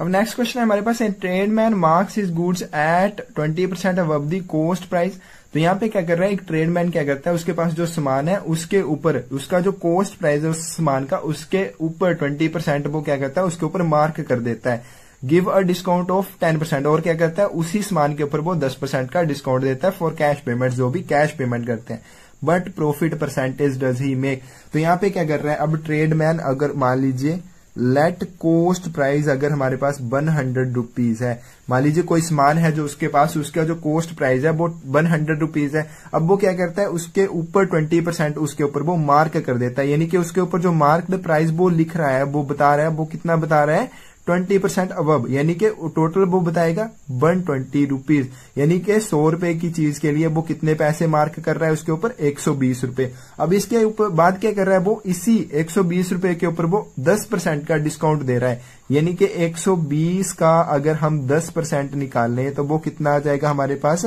अब नेक्स्ट क्वेश्चन है हमारे पास, tradesman marks his goods at 20% above the cost price. तो यहाँ पे क्या कर रहा है, एक ट्रेडमैन क्या करता है, उसके पास जो सामान है उसके ऊपर उसका जो कॉस्ट प्राइस है उस सामान का उसके ऊपर 20% वो क्या करता है उसके ऊपर मार्क कर देता है। गिव अ डिस्काउंट ऑफ 10%, और क्या करता है उसी सामान के ऊपर वो 10% का डिस्काउंट देता है फॉर कैश पेमेंट, जो भी कैश पेमेंट करते हैं। But profit percentage does he make. तो यहाँ पे क्या कर रहा है, अब ट्रेडमैन अगर मान लीजिए लेट कॉस्ट प्राइस अगर हमारे पास 100 रुपीज है, मान लीजिए कोई सामान है जो उसके पास उसका जो कॉस्ट प्राइस है वो 100 रुपीज है। अब वो क्या करता है उसके ऊपर 20% उसके ऊपर वो मार्क कर देता है, यानी कि उसके ऊपर जो मार्क्ड प्राइस वो लिख रहा है वो बता रहा है वो कितना बता रहा है 20% अबव, यानी कि टोटल वो बताएगा 120 रुपीज, यानी कि 100 रुपए की चीज के लिए वो कितने पैसे मार्क कर रहा है उसके ऊपर 120 रुपए। अब इसके ऊपर बाद क्या कर रहा है, वो इसी 120 रुपए के ऊपर वो 10% का डिस्काउंट दे रहा है, यानी कि 120 का अगर हम 10% निकाल लें तो वो कितना आ जाएगा हमारे पास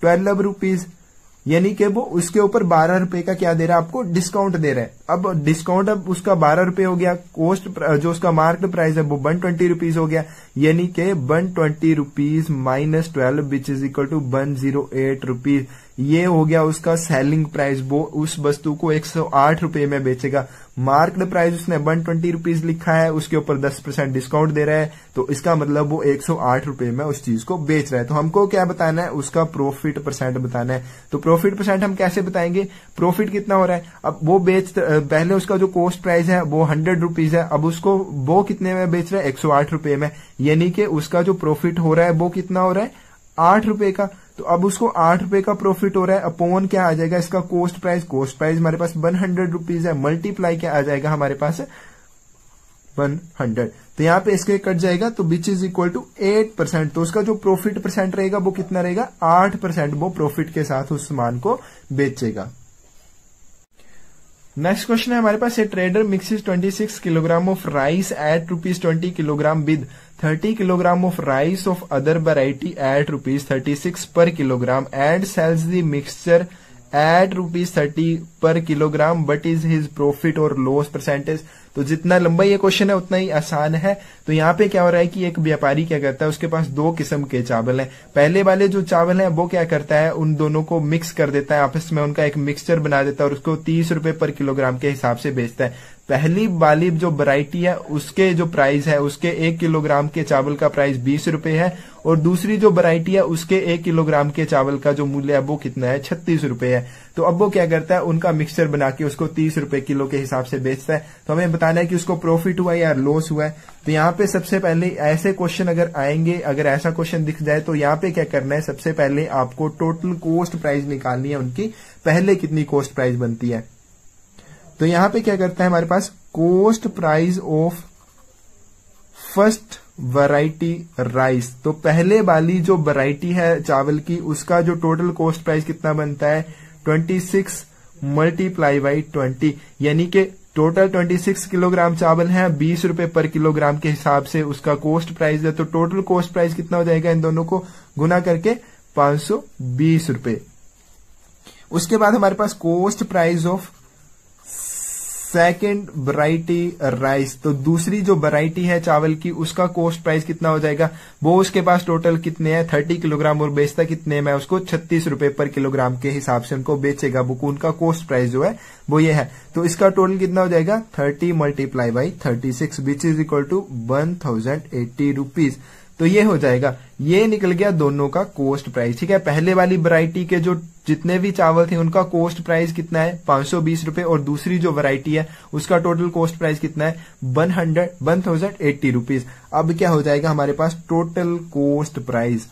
12 रुपीज, यानी कि वो उसके ऊपर 12 रुपए का क्या दे रहा है आपको डिस्काउंट दे रहा है। अब डिस्काउंट अब उसका 12 रुपए हो गया, कॉस्ट जो उसका मार्केट प्राइस है वो 120 रुपीज हो गया, यानी कि 120 rupees minus 12 which is equal to 108 rupees. ये हो गया उसका सेलिंग प्राइस, वो उस वस्तु को 108 रुपए में बेचेगा। मार्क्ड प्राइस उसने 120 रुपीज लिखा है, उसके ऊपर 10% डिस्काउंट दे रहा है, तो इसका मतलब वो 108 रुपए में उस चीज को बेच रहा है। तो हमको क्या बताना है, उसका प्रॉफिट परसेंट बताना है। तो प्रॉफिट परसेंट हम कैसे बताएंगे, प्रॉफिट कितना हो रहा है। अब वो पहले उसका जो कॉस्ट प्राइस है वो 100 रुपीज है, अब उसको वो कितने में बेच रहा है, 108 रुपए में, यानी कि उसका जो प्रॉफिट हो रहा है वो कितना हो रहा है, 8 रुपए का। तो अब उसको 8 रुपए का प्रॉफिट हो रहा है, अपॉन क्या आ जाएगा इसका कॉस्ट प्राइस हमारे पास 100 रुपीज है, मल्टीप्लाई क्या आ जाएगा हमारे पास 100। तो यहां पे इसके कट जाएगा, तो विच इज इक्वल टू 8%। तो उसका जो प्रॉफिट परसेंट रहेगा वो कितना रहेगा, 8% वो प्रॉफिट के साथ उस सामान को बेचेगा। नेक्स्ट क्वेश्चन है हमारे पास, a trader mixes 26 kilogram of rice at ₹20 kilogram with 30 kilogram of rice of other variety at ₹36 per kilogram and sells the mixture at ₹30 per kilogram, what is his profit or loss percentage. तो जितना लंबा ये question है उतना ही आसान है। तो यहाँ पे क्या हो रहा है कि एक व्यापारी क्या करता है, उसके पास 2 किस्म के चावल हैं। पहले वाले जो चावल हैं वो क्या करता है, उन दोनों को मिक्स कर देता है आपस में, उनका एक मिक्सचर बना देता है और उसको 30 रुपए पर किलोग्राम के हिसाब से बेचता है। पहली वाली जो वैरायटी है उसके जो प्राइस है, उसके 1 किलोग्राम के चावल का प्राइस 20 रुपए है, और दूसरी जो वैरायटी है उसके 1 किलोग्राम के चावल का जो मूल्य है वो कितना है, 36 रुपए है। तो अब वो क्या करता है, उनका मिक्सचर बना के उसको 30 रुपए किलो के हिसाब से बेचता है। तो हमें बताना है कि उसको प्रॉफिट हुआ है या लॉस हुआ है। तो यहाँ पे सबसे पहले ऐसे क्वेश्चन अगर आएंगे, अगर ऐसा क्वेश्चन दिख जाए तो यहाँ पे क्या करना है, सबसे पहले आपको टोटल कॉस्ट प्राइस निकालनी है उनकी, पहले कितनी कॉस्ट प्राइस बनती है। तो यहां पे क्या करता है हमारे पास, cost price of first variety rice. तो पहले वाली जो वैरायटी है चावल की, उसका जो टोटल कॉस्ट प्राइस कितना बनता है, 26 मल्टीप्लाई बाई 20, यानी कि टोटल 26 किलोग्राम चावल है, 20 रुपए पर किलोग्राम के हिसाब से उसका कॉस्ट प्राइस है। तो टोटल कॉस्ट प्राइस कितना हो जाएगा, इन दोनों को गुना करके 520 रुपए। उसके बाद हमारे पास cost price of second variety rice. तो दूसरी जो वैरायटी है चावल की, उसका कॉस्ट प्राइस कितना हो जाएगा, वो उसके पास टोटल कितने हैं, 30 किलोग्राम, और बेचता कितने में, उसको 36 रुपए पर किलोग्राम के हिसाब से उनको बेचेगा। वो उनका कॉस्ट प्राइस जो है वो ये है। तो इसका टोटल कितना हो जाएगा, 30 multiply by 36 which is equal to 1080 rupees. तो ये हो जाएगा, ये निकल गया दोनों का कॉस्ट प्राइस। ठीक है, पहले वाली वैरायटी के जो जितने भी चावल थे उनका कॉस्ट प्राइस कितना है, 520 रुपए, और दूसरी जो वैरायटी है उसका टोटल कॉस्ट प्राइस कितना है, 1080 रुपीज। अब क्या हो जाएगा हमारे पास, total cost price.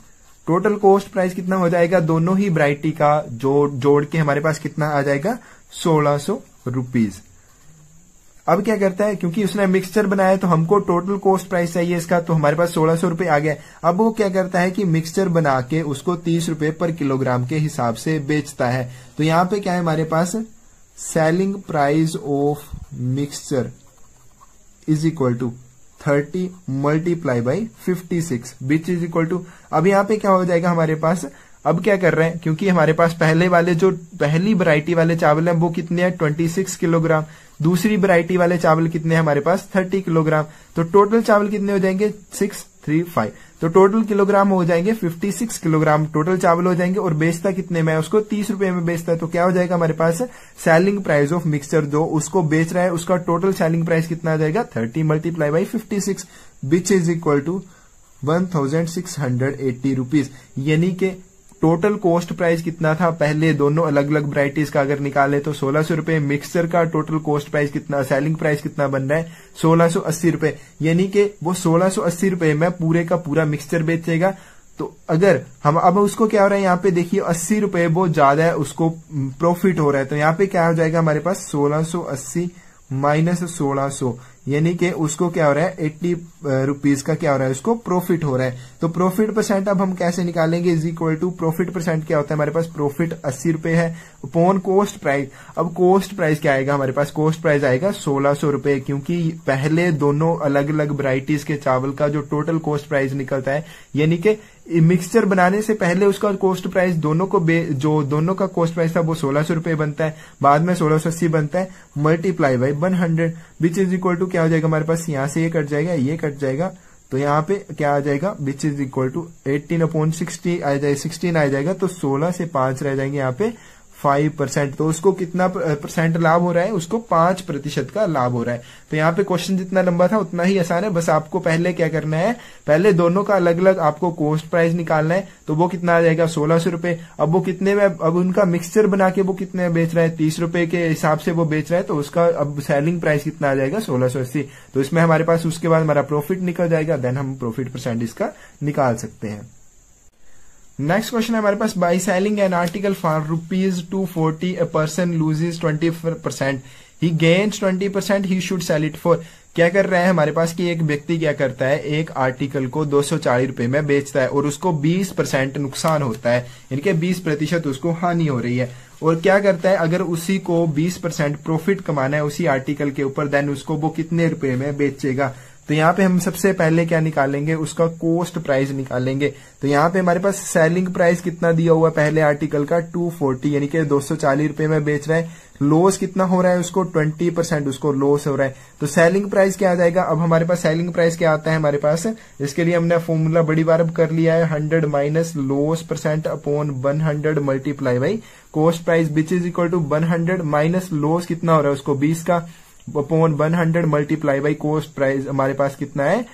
Total cost price कितना हो जाएगा, दोनों ही वैरायटी का जोड़ के हमारे पास कितना आ जाएगा, 1600 रुपीज। अब क्या करता है, क्योंकि उसने मिक्सचर बनाया तो हमको टोटल कॉस्ट प्राइस चाहिए इसका, तो हमारे पास 1600 रुपए आ गया। अब वो क्या करता है कि मिक्सचर बना के उसको 30 रुपए पर किलोग्राम के हिसाब से बेचता है। तो यहां पे क्या है हमारे पास, selling price of mixture is equal to 30 multiply by 56 which is equal to, अब यहां पे क्या हो जाएगा हमारे पास, अब क्या कर रहे हैं, क्योंकि हमारे पास पहले वाले जो पहली वैरायटी वाले चावल हैं वो कितने हैं, 26 किलोग्राम, दूसरी वैरायटी वाले चावल कितने हैं हमारे पास, 30 किलोग्राम। तो टोटल चावल कितने हो जाएंगे, 635। तो टोटल किलोग्राम हो जाएंगे 56 किलोग्राम टोटल चावल हो जाएंगे, और बेचता कितने में, उसको 30 रुपए में बेचता है। तो क्या हो जाएगा हमारे पास, सेलिंग प्राइस ऑफ मिक्सचर जो उसको बेच रहा है उसका टोटल सेलिंग प्राइस कितना आ जाएगा, 30 multiply by 56 which is equal to 1680 rupees. यानी कि टोटल कॉस्ट प्राइस कितना था, पहले दोनों अलग अलग वैरायटीज का अगर निकाले तो 1600 रुपए, मिक्सचर का टोटल कॉस्ट प्राइस कितना, सेलिंग प्राइस कितना बन रहा है, 1680 रुपए। यानी कि वो 1680 रुपए में पूरे का पूरा मिक्सचर बेचेगा। तो अगर हम अब उसको क्या हो रहा है, यहाँ पे देखिए 80 रुपए वो ज्यादा है, उसको प्रॉफिट हो रहा है। तो यहाँ पे क्या हो जाएगा हमारे पास, 1680 माइनस 1600, यानी कि उसको क्या हो रहा है, 80 रुपीज का क्या हो रहा है, उसको प्रॉफिट हो रहा है। तो प्रॉफिट परसेंट अब हम कैसे निकालेंगे, is equal to, profit percent क्या होता है हमारे पास, प्रॉफिट 80 रुपए है अपॉन कॉस्ट प्राइस। अब कॉस्ट प्राइस क्या आएगा हमारे पास, कॉस्ट प्राइस आएगा 1600 रुपए, क्योंकि पहले दोनों अलग अलग वैरायटीज के चावल का जो टोटल कॉस्ट प्राइस निकलता है, यानी कि मिक्सचर बनाने से पहले उसका कॉस्ट प्राइस दोनों को जो दोनों का कॉस्ट प्राइस था वो 1600 रुपए बनता है, बाद में 1680 बनता है, multiply by 100 which is equal to क्या हो जाएगा हमारे पास, यहां से ये कट जाएगा, ये कट जाएगा, तो यहाँ पे क्या आ जाएगा, which is equal to 18 upon 16 आ जाएगा, 16 आ जाएगा, तो 16 से 5 रह जाएंगे यहाँ पे 5%, तो उसको कितना परसेंट लाभ हो रहा है, उसको 5% का लाभ हो रहा है। तो यहाँ पे क्वेश्चन जितना लंबा था उतना ही आसान है, बस आपको पहले क्या करना है, पहले दोनों का अलग अलग आपको कॉस्ट प्राइस निकालना है। तो वो कितना आ जाएगा, 1600 रुपए। अब वो कितने में, अब उनका मिक्सचर बना के वो कितने में बेच रहा है, 30 रुपए के हिसाब से वो बेच रहा है, तो उसका अब सेलिंग प्राइस कितना आ जाएगा, 1680। तो इसमें हमारे पास उसके बाद हमारा प्रॉफिट निकल जाएगा, देन हम प्रॉफिट परसेंट इसका निकाल सकते हैं। नेक्स्ट क्वेश्चन है हमारे पास, by selling an article for ₹240 a person loses 20%, he gains 20%, he should sell it for। क्या कर रहा है हमारे पास कि एक व्यक्ति क्या करता है, एक आर्टिकल को 240 रुपए में बेचता है और उसको 20% नुकसान होता है, इनके 20% उसको हानि हो रही है। और क्या करता है, अगर उसी को 20% प्रॉफिट कमाना है उसी आर्टिकल के ऊपर, देन उसको वो कितने रुपए में बेचेगा। तो यहाँ पे हम सबसे पहले क्या निकालेंगे, उसका कॉस्ट प्राइस निकालेंगे। तो यहाँ पे हमारे पास सेलिंग प्राइस कितना दिया हुआ है पहले आर्टिकल का, 240, यानी कि 240 रुपए में बेच रहा है। लॉस कितना हो रहा है उसको, 20% उसको लॉस हो रहा है। तो सेलिंग प्राइस क्या आ जाएगा, अब हमारे पास सेलिंग प्राइस क्या आता है हमारे पास, इसके लिए हमने फॉर्मूला बड़ी बार अब कर लिया है, 100 minus loss percent upon 100 multiply by cost price, which is equal to 100 minus loss कितना हो रहा है उसको 20 का, upon 100 multiply by cost price हमारे पास कितना है,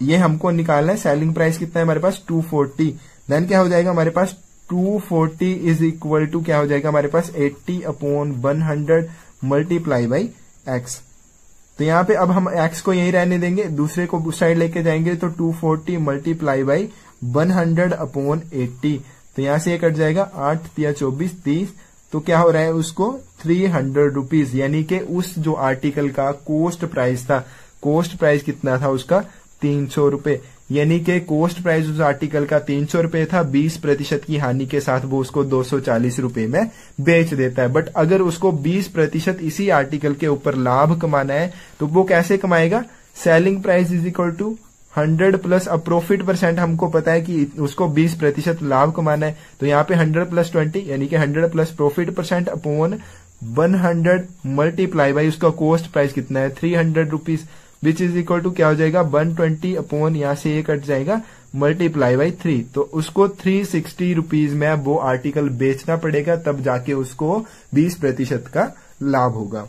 ये हमको निकालना है। सेलिंग प्राइस कितना है हमारे पास, 240। देन क्या हो जाएगा हमारे पास, 240 इज इक्वल टू क्या हो जाएगा हमारे पास, 80 अपॉन 100 मल्टीप्लाई बाई एक्स। तो यहाँ पे अब हम एक्स को यही रहने देंगे, दूसरे को उस साइड लेके जाएंगे, तो 240 मल्टीप्लाई बाई 100 अपॉन 80। तो यहां से ये कट जाएगा, 8 या 24 30, तो क्या हो रहा है उसको 300 रुपीज, यानी कि उस जो आर्टिकल का कॉस्ट प्राइस था, कॉस्ट प्राइस कितना था उसका, 300 रुपए, यानी कि कॉस्ट प्राइस उस आर्टिकल का 300 रुपए था, 20% की हानि के साथ वो उसको 240 रुपए में बेच देता है। बट अगर उसको 20% इसी आर्टिकल के ऊपर लाभ कमाना है तो वो कैसे कमाएगा, selling price is equal to 100 plus, अब प्रॉफिट परसेंट हमको पता है कि उसको 20% लाभ कमाना है, तो यहाँ पे 100 प्लस 20 यानी कि 100 plus profit percent upon 100 multiply by उसका कॉस्ट प्राइस कितना है, 300 rupees, which is equal to क्या हो जाएगा, 120 अपॉन यहाँ से ये कट जाएगा मल्टीप्लाई बाई 3। तो उसको 360 रुपीज में वो आर्टिकल बेचना पड़ेगा, तब जाके उसको 20% का लाभ होगा।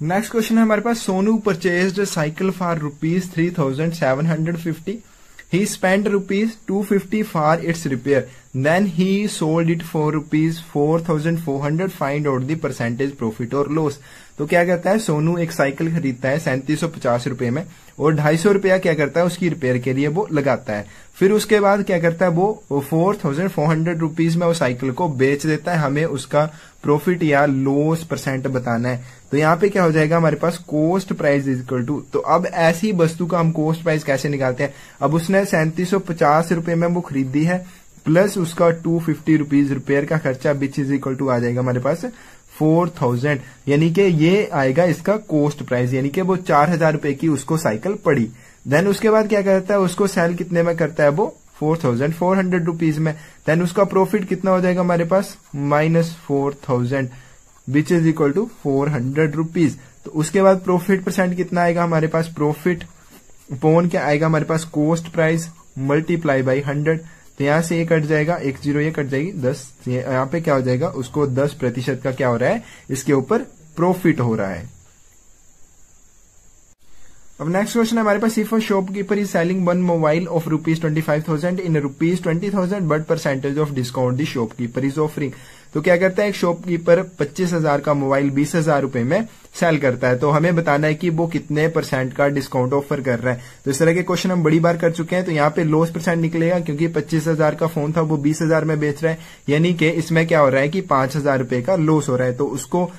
नेक्स्ट क्वेश्चन है हमारे पास, Sonu purchased cycle for ₹3,750, he spent ₹250 for its repair, then he sold it for ₹4,400, find out the percentage profit or loss। तो क्या करता है, सोनू एक साइकिल खरीदता है 3750 रुपए में और 250 रुपया क्या करता है उसकी रिपेयर के लिए वो लगाता है। फिर उसके बाद क्या करता है, वो 4400 रुपीज में वो साइकिल को बेच देता है। हमें उसका प्रॉफिट या लॉस परसेंट बताना है। तो यहाँ पे क्या हो जाएगा हमारे पास, cost price is equal to, तो अब ऐसी वस्तु का हम कॉस्ट प्राइस कैसे निकालते हैं, अब उसने 3750 रुपए में वो खरीदी है, प्लस उसका 250 रुपीज रिपेयर का खर्चा, विच इज इक्वल टू आ जाएगा हमारे पास 4000, यानी कि ये आएगा इसका कॉस्ट प्राइस, यानी कि वो 4000 रुपए की उसको साइकिल पड़ी। देन उसके बाद क्या करता है, उसको सेल कितने में करता है, वो 4400 रुपीज में। देन उसका प्रॉफिट कितना हो जाएगा हमारे पास, -4000, which is equal to 400 rupees. तो उसके बाद प्रॉफिट परसेंट कितना आएगा हमारे पास, प्रॉफिट अपॉन क्या आएगा हमारे पास, कॉस्ट प्राइस मल्टीप्लाई बाई 100। तो यहां से ये कट जाएगा, 10 ये कट जाएगी 10, यहाँ पे क्या हो जाएगा, उसको 10% का क्या हो रहा है, इसके ऊपर प्रॉफिट हो रहा है। अब नेक्स्ट क्वेश्चन है हमारे पास, if a shopkeeper is selling one mobile of ₹25,000 in ₹20,000 what percentage of discount the shopkeeper is offering. तो क्या करता है, एक शॉपकीपर 25,000 का मोबाइल 20,000 रुपए में सेल करता है, तो हमें बताना है कि वो कितने % का डिस्काउंट ऑफर कर रहा है। तो इस तरह के क्वेश्चन हम बड़ी बार कर चुके हैं। तो यहाँ पे लॉस परसेंट निकलेगा, क्योंकि 25,000 का फोन था वो 20,000 में बेच रहा है, यानी कि इसमें क्या हो रहा है कि 5,000 रुपए का लॉस हो रहा है। तो उसको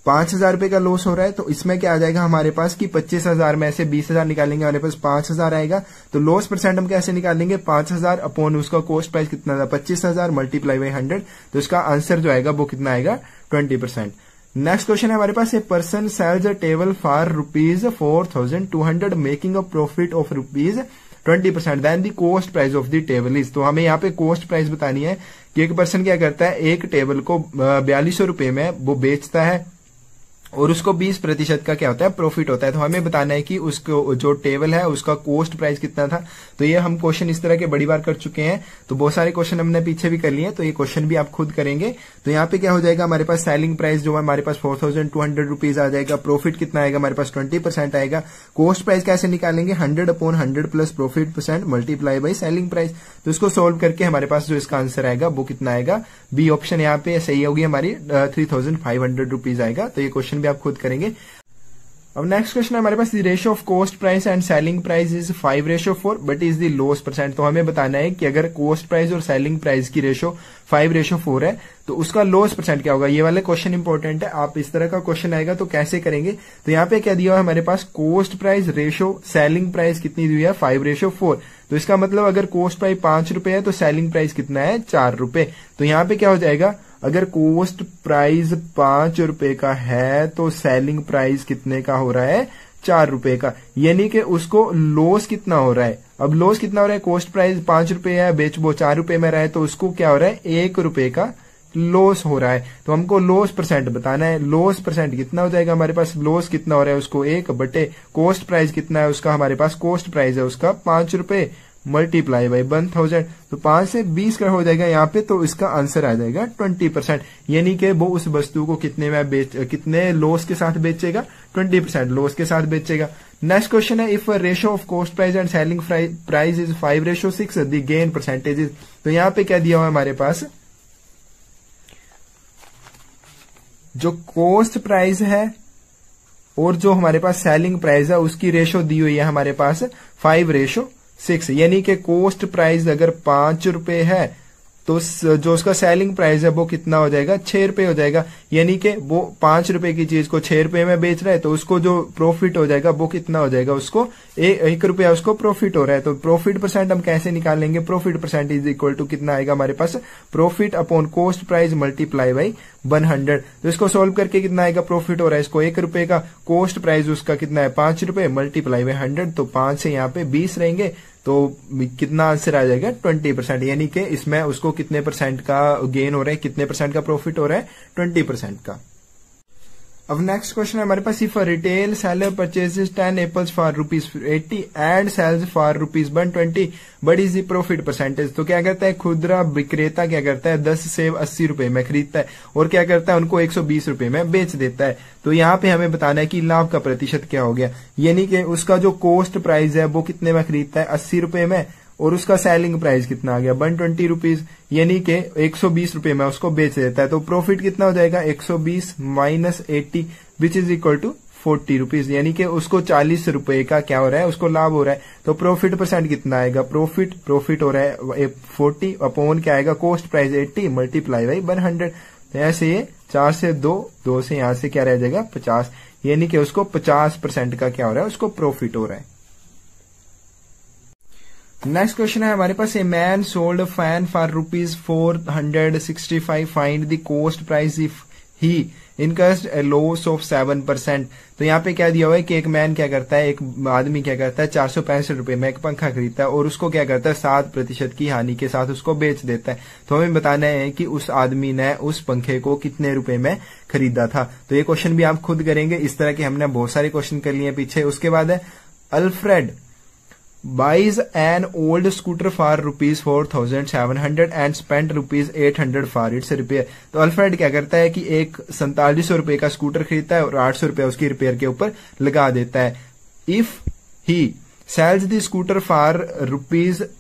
5,000 रुपए का लॉस हो रहा है, तो इसमें क्या आ जाएगा हमारे पास कि 25,000 में से 20,000 निकालेंगे, हमारे पास 5,000 आएगा। तो लॉस परसेंट हम कैसे निकालेंगे, 5,000 अपॉन उसका कॉस्ट प्राइस कितना था, 25,000 मल्टीप्लाई बाई 100। तो इसका आंसर जो आएगा वो कितना आएगा, 20%। नेक्स्ट क्वेश्चन है हमारे पास, a person sells a table for ₹4,200 making a profit of ₹20%, then the cost price of the table is. तो हमें यहाँ पे कॉस्ट प्राइस बतानी है कि एक पर्सन क्या करता है, एक टेबल को 4200 रुपए में वो बेचता है और उसको 20% का क्या होता है, प्रॉफिट होता है। तो हमें बताना है कि उसको जो टेबल है उसका कॉस्ट प्राइस कितना था। तो ये हम क्वेश्चन इस तरह के बड़ी बार कर चुके हैं, तो बहुत सारे क्वेश्चन हमने पीछे भी कर लिए हैं, तो ये क्वेश्चन भी आप खुद करेंगे। तो यहाँ पे क्या हो जाएगा, हमारे पास सेलिंग प्राइस जो है हमारे पास 4200 रुपीज आ जाएगा। प्रॉफिट कितना आएगा, हमारे पास 20% आएगा। कॉस्ट प्राइस कैसे निकालेंगे, 100/100 plus profit % multiply by selling price. तो इसको सोल्व करके हमारे पास जो इसका आंसर आएगा वो कितना आएगा, बी ऑप्शन यहाँ पे सही होगी हमारी, 3500 रुपीज आएगा। तो ये क्वेश्चन भी आप खुद करेंगे। अब नेक्स्ट क्वेश्चन है हमारे पास, the ratio of cost price and selling price is 5:4 what is the loss %। तो हमें बताना है कि अगर कॉस्ट प्राइस और सेलिंग प्राइस की रेशियो 5:4 है तो उसका लॉस % क्या होगा। ये वाले क्वेश्चन इंपॉर्टेंट है, आप इस तरह का क्वेश्चन आएगा तो कैसे करेंगे। तो यहाँ पे क्या दिया हुआ है हमारे पास, cost price ratio selling price कितनी दी हुई है, 5:4। तो इसका मतलब अगर कॉस्ट प्राइस 5 रुपए है तो सेलिंग प्राइस कितना है, 4 रुपए। तो यहाँ पे क्या हो जाएगा, अगर कॉस्ट प्राइस 5 रुपए का है तो सेलिंग प्राइस कितने का हो रहा है, 4 रुपए का। यानी कि उसको लॉस कितना हो रहा है। अब लॉस कितना हो रहा है, कॉस्ट प्राइस 5 रुपए है, बेच वो 4 रुपए में रहा है, तो उसको क्या हो रहा है, 1 रुपए का लॉस हो रहा है। तो हमको लॉस % बताना है। लॉस % कितना हो जाएगा हमारे पास, लॉस कितना हो रहा है उसको 1 बटे कॉस्ट प्राइस कितना है उसका, हमारे पास कॉस्ट प्राइस है उसका 5 रुपए मल्टीप्लाई बाई 1000। तो 5 से 20 का हो जाएगा यहाँ पे, तो इसका आंसर आ जाएगा 20%। यानी कि वो उस वस्तु को कितने में कितने लॉस के साथ बेचेगा, 20% लॉस के साथ बेचेगा। नेक्स्ट क्वेश्चन है, if ratio of cost price and selling price is 5:6 the gain % is. तो यहाँ पे क्या दिया हुआ है हमारे पास, जो कॉस्ट प्राइस है और जो हमारे पास सेलिंग प्राइस है उसकी रेशो दी हुई है हमारे पास 5:6। यानी कि कॉस्ट प्राइस अगर 5 रुपए है तो जो उसका सेलिंग प्राइस है वो कितना हो जाएगा, 6 रुपए हो जाएगा। यानी कि वो 5 रुपए की चीज को 6 रुपए में बेच रहा है, तो उसको जो प्रॉफिट हो जाएगा वो कितना हो जाएगा, उसको 1 रुपया उसको प्रॉफिट हो रहा है। तो प्रॉफिट % हम कैसे निकालेंगे, प्रॉफिट % इज इक्वल टू कितना आएगा हमारे पास, profit upon cost price multiply by 100। तो इसको सोल्व करके कितना आएगा, प्रॉफिट हो रहा है इसको 1 रुपए का, कॉस्ट प्राइस उसका कितना है 5 रुपए मल्टीप्लाई बाई 100। तो 5 से यहाँ पे 20 रहेंगे, तो कितना आंसर आ जाएगा, 20%। यानी कि इसमें उसको कितने % का गेन हो रहा है, कितने % का प्रॉफिट हो रहा है, 20% का। अब नेक्स्ट क्वेश्चन है हमारे पास, if a retail seller purchases 10 apples for ₹80 and sells for ₹120 what is the profit %। तो क्या करता है, खुदरा विक्रेता क्या करता है, 10 सेब 80 रुपए में खरीदता है और क्या करता है, उनको 120 रुपए में बेच देता है। तो यहाँ पे हमें बताना है कि लाभ का % क्या हो गया। यानी कि उसका जो कॉस्ट प्राइस है वो कितने में खरीदता है, 80 रुपए में, और उसका सेलिंग प्राइस कितना आ गया, 120 रुपीज, यानी कि 120 रुपए में उसको बेच देता है। तो प्रॉफिट कितना हो जाएगा, 120 minus 80 which is equal to 40 rupees. यानी कि उसको 40 रुपए का क्या हो रहा है, उसको लाभ हो रहा है। तो प्रॉफिट % कितना आएगा, प्रॉफिट हो रहा है 40 अपॉन क्या आएगा, कॉस्ट प्राइस 80 मल्टीप्लाई बाई 100। तो ऐसे ये 4 से 2 से यहां से क्या रह जाएगा, 50। यानी कि उसको 50% का क्या हो रहा है, उसको प्रॉफिट हो रहा है। नेक्स्ट क्वेश्चन है हमारे पास, a man sold fan for ₹465 find the cost price if he incurred a loss of 7%। तो यहाँ पे क्या दिया हुआ है कि एक मैन क्या करता है, एक आदमी क्या करता है, 465 रुपए में एक पंखा खरीदता है और उसको क्या करता है, 7% की हानि के साथ उसको बेच देता है। तो हमें बताना है कि उस आदमी ने उस पंखे को कितने रुपए में खरीदा था। तो ये क्वेश्चन भी आप खुद करेंगे। इस तरह के हमने बहुत सारे क्वेश्चन कर लिए पीछे। उसके बाद है, Alfred buys an old scooter for ₹4,700 and spent ₹800 for its repair। तो अल्फ्रेड क्या करता है कि एक 4700 रुपए का स्कूटर खरीदता है और 800 रुपया उसकी रिपेयर के ऊपर लगा देता है। If he sells the scooter for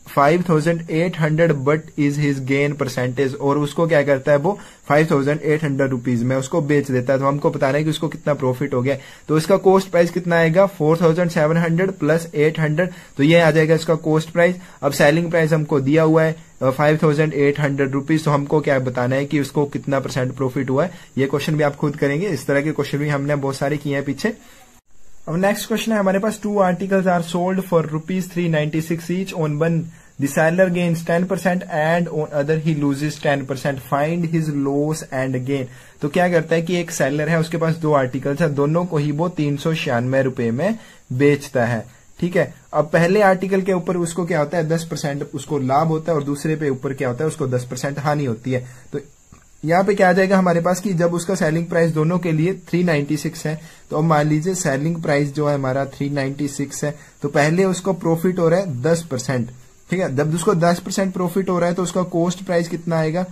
₹5,800 but is his gain % और उसको क्या करता है, वो 5,800 रुपीज में उसको बेच देता है। तो हमको बताना है कि उसको कितना प्रॉफिट हो गया। तो इसका कॉस्ट प्राइस कितना आएगा, 4,700 प्लस 800, तो ये आ जाएगा इसका कॉस्ट प्राइस। अब सेलिंग प्राइस हमको दिया हुआ है 5,800 रुपीज। तो हमको क्या बताना है कि उसको कितना % प्रॉफिट हुआ है। ये क्वेश्चन भी आप खुद करेंगे। इस तरह के क्वेश्चन भी हमने बहुत सारे किए हैं पीछे। अब नेक्स्ट क्वेश्चन है हमारे पास, 2 articles are sold for ₹396 each. On one the seller gains 10% and on other he loses 10%। Find his loss and gain. तो क्या करता है कि एक सेलर है, उसके पास 2 आर्टिकल्स है, दोनों को ही वो 396 रुपए में बेचता है। ठीक है। अब पहले आर्टिकल के ऊपर उसको क्या होता है, 10% उसको लाभ होता है और दूसरे पे ऊपर क्या होता है, उसको 10% हानि होती है। तो यहाँ पे क्या आ जाएगा हमारे पास कि जब उसका सेलिंग प्राइस दोनों के लिए 396 है, तो अब मान लीजिए सेलिंग प्राइस जो है हमारा 396 है, तो पहले उसको प्रॉफिट हो रहा है 10%। ठीक है, जब उसको 10% प्रॉफिट हो रहा है तो उसका कॉस्ट प्राइस कितना आएगा,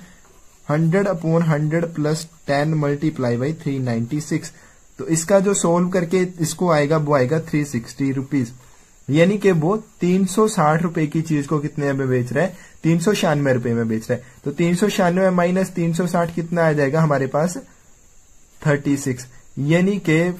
100/100 प्लस 10 मल्टीप्लाई बाई 396। तो इसका जो सोल्व करके इसको आएगा वो आएगा 360 रुपीज, यानी कि वो 360 रुपए की चीज को कितने में बेच रहा है, 396 रुपए में बेच रहा है। तो 396 माइनस 360 कितना आ जाएगा हमारे पास, 36। यानी कि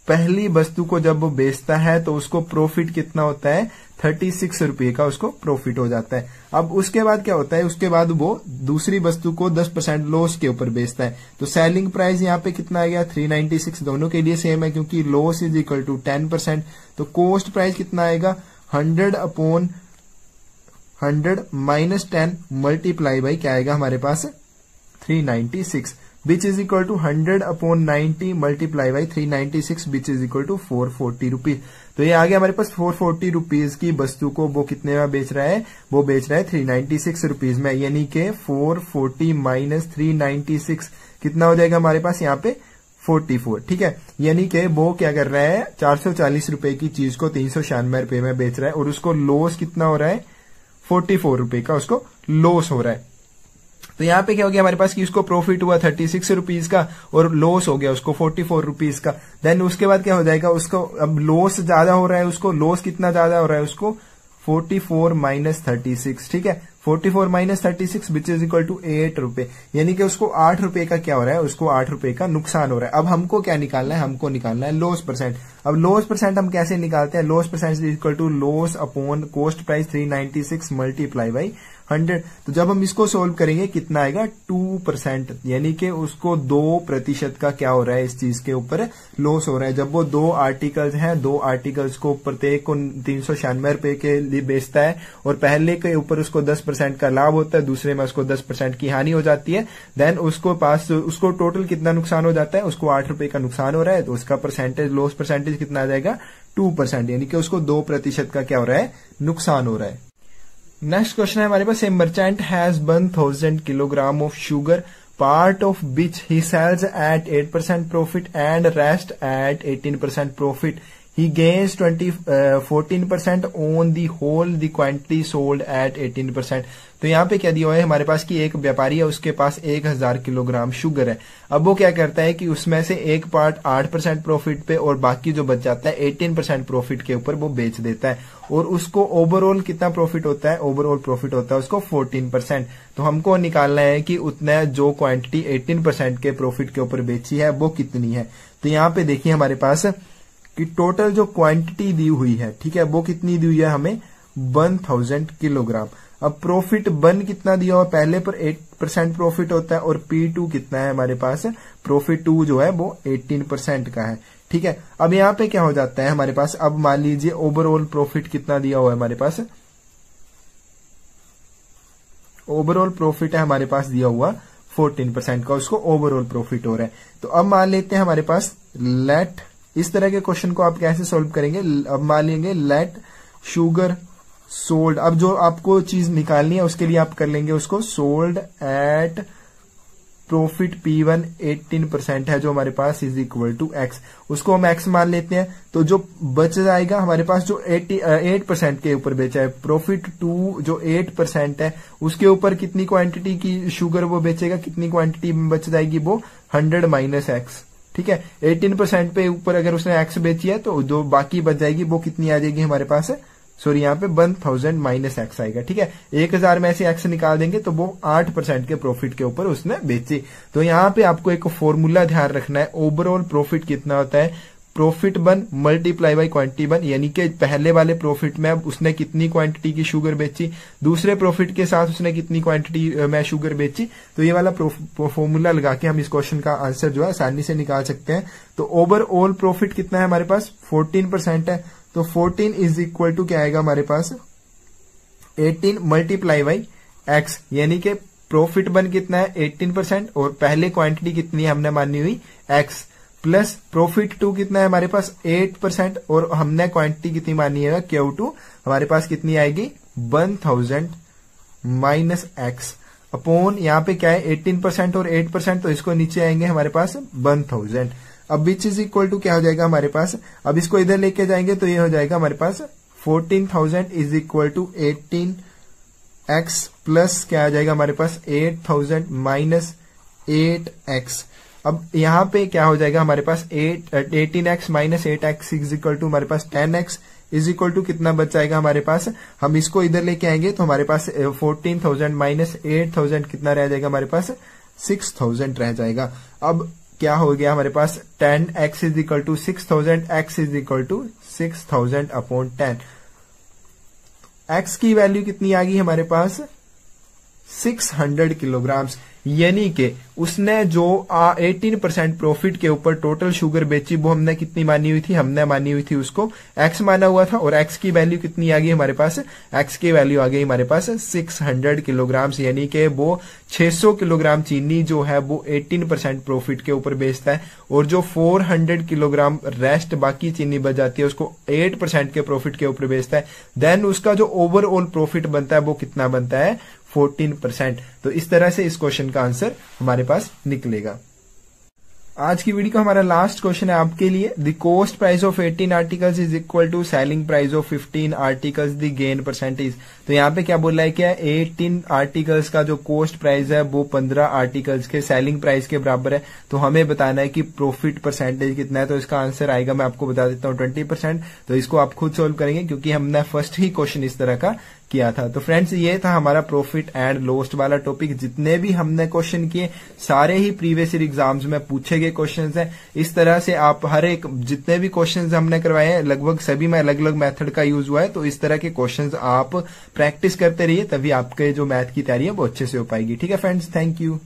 पहली वस्तु को जब वो बेचता है तो उसको प्रॉफिट कितना होता है, 36 रुपए का उसको प्रॉफिट हो जाता है। अब उसके बाद क्या होता है, उसके बाद वो दूसरी वस्तु को 10% लॉस के ऊपर बेचता है। तो सेलिंग प्राइस यहाँ पे कितना आ गया, 396, दोनों के लिए सेम है क्योंकि लॉस इज इक्वल टू 10%। तो कॉस्ट प्राइस कितना आएगा, 100/100 माइनस 10 मल्टीप्लाई बाई क्या आएगा हमारे पास, 396, which is equal to 100/90 multiply by 396 which is equal to 440 rupees. तो ये आ गया हमारे पास 440 रुपीज की वस्तु को वो कितने में बेच रहा है, वो बेच रहा है 396 रुपीज में, यानी कि 440 माइनस 396 कितना हो जाएगा हमारे पास यहाँ पे 44। ठीक है, यानी कि वो क्या कर रहा है, 440 रुपए की चीज को 396 रुपए में बेच रहा है और उसको लॉस कितना हो रहा है, 44 रुपए का उसको लॉस हो रहा है। तो यहाँ पे क्या हो गया हमारे पास कि उसको प्रॉफिट हुआ 36 रुपीज का और लॉस हो गया उसको 44 रुपीज का। देन उसके बाद क्या हो जाएगा, उसको अब लॉस ज्यादा हो रहा है, उसको लॉस कितना ज्यादा हो रहा है, उसको 44 माइनस 36। ठीक है, 44 minus 36 which is equal to 8 रुपए, यानी कि उसको 8 रुपए का क्या हो रहा है, उसको 8 रुपए का नुकसान हो रहा है। अब हमको क्या निकालना है, हमको निकालना है लॉस परसेंट। अब लॉस परसेंट हम कैसे निकालते हैं, loss percent is equal to loss upon cost price 396 multiply by 100। तो जब हम इसको सोल्व करेंगे कितना आएगा, 2%, यानी कि उसको 2% का क्या हो रहा है, इस चीज के ऊपर लॉस हो रहा है। जब वो 2 आर्टिकल्स हैं, 2 आर्टिकल्स को प्रत्येक को 396 रुपए के लिए बेचता है और पहले के ऊपर उसको 10% का लाभ होता है, दूसरे में उसको 10% की हानि हो जाती है। देन उसको टोटल कितना नुकसान हो जाता है, उसको 8 रुपए का नुकसान हो रहा है, तो उसका परसेंटेज लॉस परसेंटेज कितना आ जाएगा, 2%, यानी कि उसको 2% का क्या हो रहा है, नुकसान हो रहा है। नेक्स्ट क्वेश्चन है हमारे पास, a merchant has 1000 kilogram of sugar, part of which he sells at 8% profit and rest at 18% profit. He gains 14% on the whole the quantity sold at 18%। तो यहाँ पे क्या दिया हुआ है हमारे पास कि एक व्यापारी है, उसके पास 1000 किलोग्राम शुगर है। अब वो क्या करता है कि उसमें से एक पार्ट 8% प्रॉफिट पे और बाकी जो बच जाता है 18% प्रॉफिट के ऊपर वो बेच देता है और उसको ओवरऑल कितना प्रॉफिट होता है, ओवरऑल प्रॉफिट होता है उसको 14%। तो हमको निकालना है कि उतना जो क्वांटिटी 18% के प्रॉफिट के ऊपर बेची है वो कितनी है। तो यहाँ पे देखिए हमारे पास कि टोटल जो क्वांटिटी दी हुई है, ठीक है, वो कितनी दी हुई है हमें, 1000 किलोग्राम। अब प्रॉफिट बन कितना दिया हुआ, पहले पर 8% प्रॉफिट होता है और P2 कितना है हमारे पास, प्रॉफिट 2 जो है वो 18% का है। ठीक है, अब यहाँ पे क्या हो जाता है हमारे पास, अब मान लीजिए ओवरऑल प्रॉफिट कितना दिया हुआ है हमारे पास, ओवरऑल प्रॉफिट है हमारे पास दिया हुआ 14% का, उसको ओवरऑल प्रॉफिट हो रहा है। तो अब मान लेते हैं हमारे पास लेट, इस तरह के क्वेश्चन को आप कैसे सॉल्व करेंगे, अब मान लेंगे लेट शुगर सोल्ड। अब जो आपको चीज निकालनी है उसके लिए आप कर लेंगे उसको सोल्ड एट प्रॉफिट P1 18% है जो हमारे पास इज इक्वल टू x, उसको हम x मान लेते हैं। तो जो बच जाएगा हमारे पास जो 8% के ऊपर बेचा है, प्रॉफिट 2 जो 8% है उसके ऊपर कितनी क्वांटिटी की शुगर वो बेचेगा, कितनी क्वांटिटी बच जाएगी, वो 100 माइनस x। ठीक है, 18% पे ऊपर अगर उसने x बेची है तो जो बाकी बच जाएगी वो कितनी आ जाएगी हमारे पास, सॉरी यहाँ पे 1000 माइनस x आएगा। ठीक है, 1000 में से x निकाल देंगे तो वो 8% के प्रॉफिट के ऊपर उसने बेची। तो यहाँ पे आपको एक फॉर्मूला ध्यान रखना है, ओवरऑल प्रॉफिट कितना होता है, प्रॉफिट बन मल्टीप्लाई बाई क्वांटिटी बन, यानी कि पहले वाले प्रॉफिट में उसने कितनी क्वांटिटी की शुगर बेची, दूसरे प्रॉफिट के साथ उसने कितनी क्वांटिटी में शुगर बेची। तो ये वाला फॉर्मूला लगा के हम इस क्वेश्चन का आंसर जो है आसानी से निकाल सकते हैं। तो ओवरऑल प्रॉफिट कितना है हमारे पास, 14% है। तो 14 इज इक्वल टू क्या आएगा हमारे पास, 18 मल्टीप्लाई बाई x, यानी कि प्रॉफिट बन कितना है 18% और पहले क्वांटिटी कितनी है हमने मानी हुई x, प्लस प्रॉफिट 2 कितना है हमारे पास 8% और हमने क्वांटिटी कितनी मानी है Q2, हमारे पास कितनी आएगी 1000 माइनस x। अपॉन यहाँ पे क्या है 18% और 8%, तो इसको नीचे आएंगे हमारे पास 1000। अब विच इज इक्वल टू क्या हो जाएगा हमारे पास, अब इसको इधर लेके जाएंगे तो ये हो जाएगा हमारे पास 14,000 is equal to 18x plus क्या आ जाएगा हमारे पास 8,000 माइनस 8x। अब यहाँ पे क्या हो जाएगा हमारे पास 18x minus 8x is equal to हमारे पास 10x इज इक्वल टू कितना बच जाएगा हमारे पास, हम इसको इधर लेके आएंगे तो हमारे पास 14,000 माइनस 8,000 कितना रह जाएगा हमारे पास 6,000 रह जाएगा। अब क्या हो गया हमारे पास 10x is equal to 6,000, x is equal to 6,000 upon 10। x की वैल्यू कितनी आ गई हमारे पास 600 किलोग्राम, यानी कि उसने जो 18% प्रॉफिट के ऊपर टोटल शुगर बेची वो हमने कितनी मानी हुई थी, हमने मानी हुई थी उसको x माना हुआ था, और x की वैल्यू कितनी आ गई हमारे पास, x की वैल्यू आ गई हमारे पास 600 किलोग्राम, यानी कि वो 600 किलोग्राम चीनी जो है वो 18% प्रॉफिट के ऊपर बेचता है, और जो 400 किलोग्राम रेस्ट बाकी चीनी बच जाती है उसको 8% के प्रॉफिट के ऊपर बेचता है। देन उसका जो ओवरऑल प्रॉफिट बनता है वो कितना बनता है 14%। तो इस तरह से इस क्वेश्चन का आंसर हमारे पास निकलेगा। आज की वीडियो का हमारा लास्ट क्वेश्चन है आपके लिए, the cost price of 18 articles is equal to selling price of 15 articles, the gain percentage. तो यहाँ पे क्या बोल रहा है, क्या 18 आर्टिकल्स का जो कॉस्ट प्राइस है वो 15 आर्टिकल्स के सेलिंग प्राइस के बराबर है, तो हमें बताना है कि प्रॉफिट परसेंटेज कितना है। तो इसका आंसर आएगा, मैं आपको बता देता हूँ 20%। तो इसको आप खुद सोल्व करेंगे क्योंकि हमने फर्स्ट ही क्वेश्चन इस तरह का किया था। तो फ्रेंड्स ये था हमारा प्रॉफिट एंड लॉस वाला टॉपिक। जितने भी हमने क्वेश्चन किए सारे ही प्रीवियस ईयर एग्जाम्स में पूछे गए क्वेश्चंस हैं। इस तरह से आप हर एक जितने भी क्वेश्चंस हमने करवाए हैं लगभग सभी में अलग अलग मेथड का यूज हुआ है। तो इस तरह के क्वेश्चंस आप प्रैक्टिस करते रहिए, तभी आपके जो मैथ की तैयारी है वो अच्छे से हो पाएगी। ठीक है फ्रेंड्स, थैंक यू।